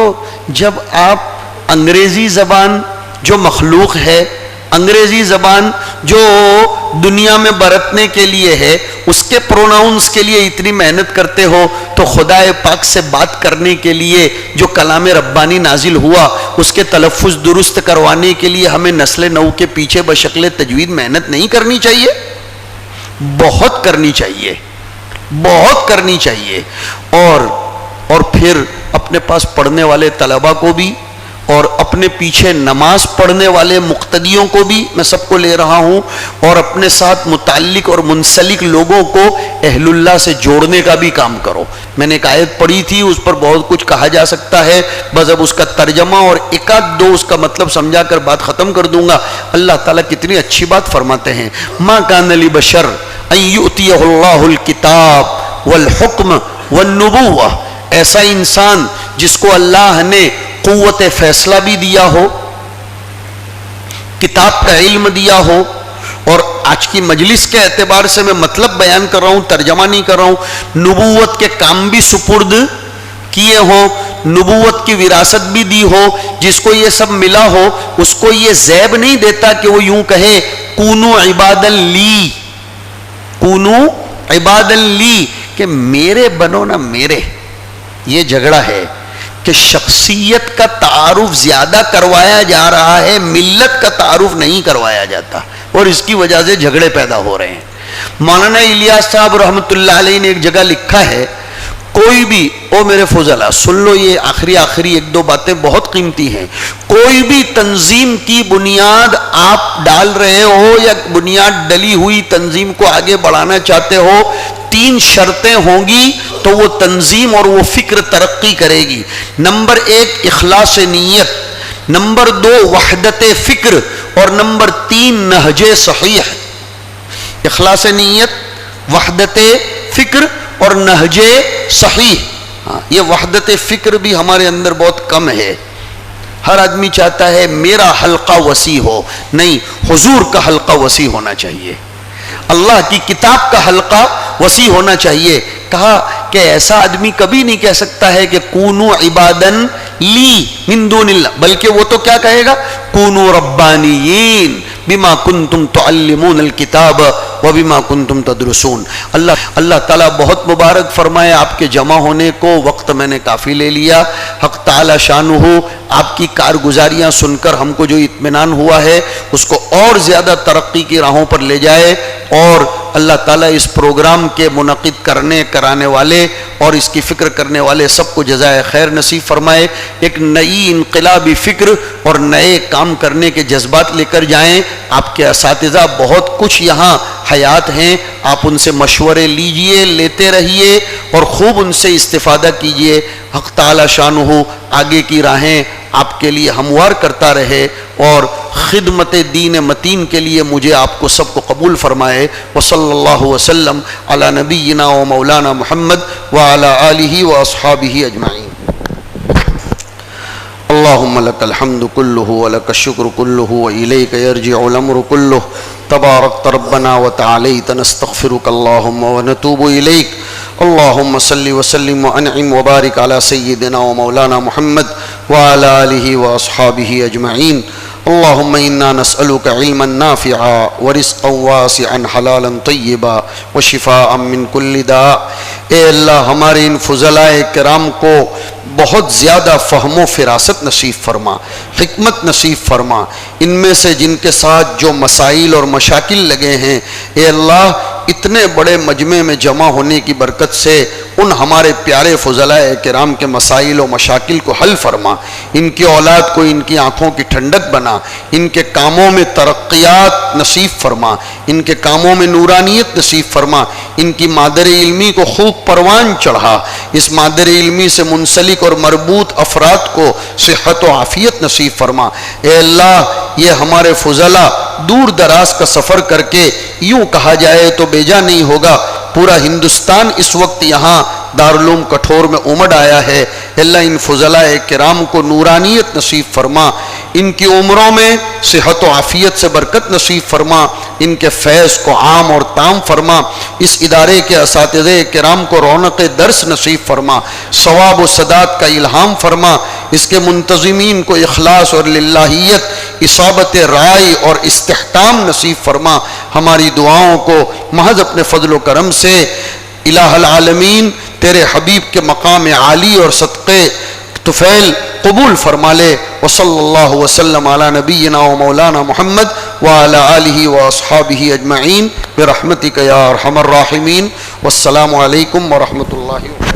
جب آپ انگریزی زبان جو مخلوق ہے، انگریزی زبان جو دنیا میں برتنے کے لیے ہے، اس کے پروناؤنس کے لیے اتنی محنت کرتے ہو، تو خدا پاک سے بات کرنے کے لیے جو کلام ربانی نازل ہوا، اس کے تلفظ درست کروانے کے لیے ہمیں نسل نو کے پیچھے بشکل تجوید محنت نہیں کرنی چاہیے؟ بہت کرنی چاہیے، بہت کرنی چاہیے۔ اور پھر اپنے پاس پڑھنے والے طلبہ کو بھی، اور اپنے پیچھے نماز پڑھنے والے مقتدیوں کو بھی میں سب کو لے رہا ہوں، اور اپنے ساتھ متعلق اور منسلک لوگوں کو اہل اللہ سے جوڑنے کا بھی کام کرو۔ میں نے ایک آیت پڑھی تھی، اس پر بہت کچھ کہا جا سکتا ہے، بس اب اس کا ترجمہ اور ایک آدھ دو اس کا مطلب سمجھا کر بات ختم کر دوں گا۔ اللہ تعالیٰ کتنی اچھی بات فرماتے ہیں، ما کان لبشر ان یؤتیہ اللہ الکتاب والحکم والنبوہ، ایسا انسان جس کو اللہ نے قوت فیصلہ بھی دیا ہو، کتاب کا علم دیا ہو، اور آج کی مجلس کے اعتبار سے میں مطلب بیان کر رہا ہوں، ترجمہ نہیں کر رہا ہوں، نبوت کے کام بھی سپرد کیے ہوں، نبوت کی وراثت بھی دی ہو، جس کو یہ سب ملا ہو، اس کو یہ زیب نہیں دیتا کہ وہ یوں کہے کونو عبادا لی، کونو عبادا لی، کہ میرے بنو نہ میرے۔ یہ جھگڑا ہے کہ شخصیت کا تعارف زیادہ کروایا جا رہا ہے، ملت کا تعارف نہیں کروایا جاتا، اور اس کی وجہ سے جھگڑے پیدا ہو رہے ہیں۔ مولانا الیاس صاحب رحمۃ اللہ علیہ نے ایک جگہ لکھا ہے، کوئی بھی، او میرے فضلا سن لو، یہ آخری ایک دو باتیں بہت قیمتی ہیں. کوئی بھی تنظیم کی بنیاد آپ ڈال رہے ہو یا بنیاد ڈلی ہوئی تنظیم کو آگے بڑھانا چاہتے ہو، 3 شرطیں ہوں گی تو وہ تنظیم اور وہ فکر ترقی کرے گی. نمبر 1 اخلاص نیت، نمبر 2 وحدت فکر، اور نمبر 3 نہج صحیح. اخلاص نیت، وحدت فکر اور نہج صحیح. یہ وحدت فکر بھی ہمارے اندر بہت کم ہے. ہر آدمی چاہتا ہے میرا حلقہ وسیع ہو، نہیں، حضور کا حلقہ وسیع ہونا چاہیے، اللہ کی کتاب کا حلقہ وسیع ہونا چاہیے. کہا کہ ایسا آدمی کبھی نہیں کہہ سکتا ہے کہ کونو عبادن لی من دون اللہ، بلکہ وہ تو کیا کہے گا، کونو ربانیین بما کنتم تعلمون الکتاب وبما کنتم تدرسون. اللہ تعالیٰ بہت مبارک فرمائے آپ کے جمع ہونے کو. وقت میں نے کافی لے لیا. حق تعالی شانہ آپ کی کارگزاریاں سن کر ہم کو جو اطمینان ہوا ہے اس کو اور زیادہ ترقی کی راہوں پر لے جائے، اور اللہ تعالیٰ اس پروگرام کے منعقد کرانے والے اور اس کی فکر کرنے والے سب کو جزائے خیر نصیب فرمائے. ایک نئی انقلابی فکر اور نئے کام کرنے کے جذبات لے کر جائیں. آپ کے اساتذہ بہت کچھ یہاں حیات ہیں، آپ ان سے مشورے لیجئے، لیتے رہیے اور خوب ان سے استفادہ کیجئے. حق تعالی شانہ آگے کی راہیں آپ کے لیے ہموار کرتا رہے اور خدمت دین متین کے لیے مجھے آپ کو سب کو قبول فرمائے. وصلی اللہ وسلم علی نبینا و مولانا محمد وعلی آلہ و اصحابہ اجمعین. اللہم لک الحمد کلہ ولک الشکر کلہ وإلیک یرجع الامر کلہ. تبارکت ربنا وتعالیت، نستغفرک اللہم ونتوب الیک. اللہم صلی وسلم وانعم وبارک علی سیدنا و مولانا محمد وعلی آلہ و اصحابہ اجمعین. اللہم انا نسألک علما نافعا ورزقا واسعا حلالا طیبا وشفاء من کل داء. اے اللہ ہمارے ان فضلاء کرام کو بہت زیادہ فہم و فراست نصیب فرما، حکمت نصیب فرما. ان میں سے جن کے ساتھ جو مسائل اور مشاکل لگے ہیں، اے اللہ اتنے بڑے مجمع میں جمع ہونے کی برکت سے ان ہمارے پیارے فضلاء کرام کے مسائل و مشاکل کو حل فرما. ان کی اولاد کو ان کی آنکھوں کی ٹھنڈک بنا، ان کے کاموں میں ترقیات نصیب فرما، ان کے کاموں میں نورانیت نصیب فرما. ان کی مادر علمی کو خوب پروان چڑھا. اس مادر علمی سے منسلک اور مربوط افراد کو صحت و عافیت نصیب فرما. اے اللہ یہ ہمارے فضلاء دور دراز کا سفر کر کے، یوں کہا جائے تو بیجا نہیں ہوگا، پورا ہندوستان اس وقت یہاں دارالعلوم کٹھور میں امڑ آیا ہے. اللہ ان فضلاء کرام کو نورانیت نصیب فرما، ان کی عمروں میں صحت و عافیت سے برکت نصیب فرما، ان کے فیض کو عام اور تام فرما. اس ادارے کے اساتذہ کرام کو رونق درس نصیب فرما، ثواب و سداد کا الہام فرما. اس کے منتظمین کو اخلاص اور للہیت، اصابت رائے اور استحکام نصیب فرما. ہماری دعاؤں کو محض اپنے فضل و کرم سے الہ العالمین تیرے حبیب کے مقام عالی اور صدقے طفیل قبول فرما لے. وصلی اللہ وسلم علی نبینا و مولانا محمد وعلی آلہ و اصحابہ اجمعین برحمتک یا ارحم الراحمین. والسلام علیکم ورحمۃ اللہ وبرکاتہ.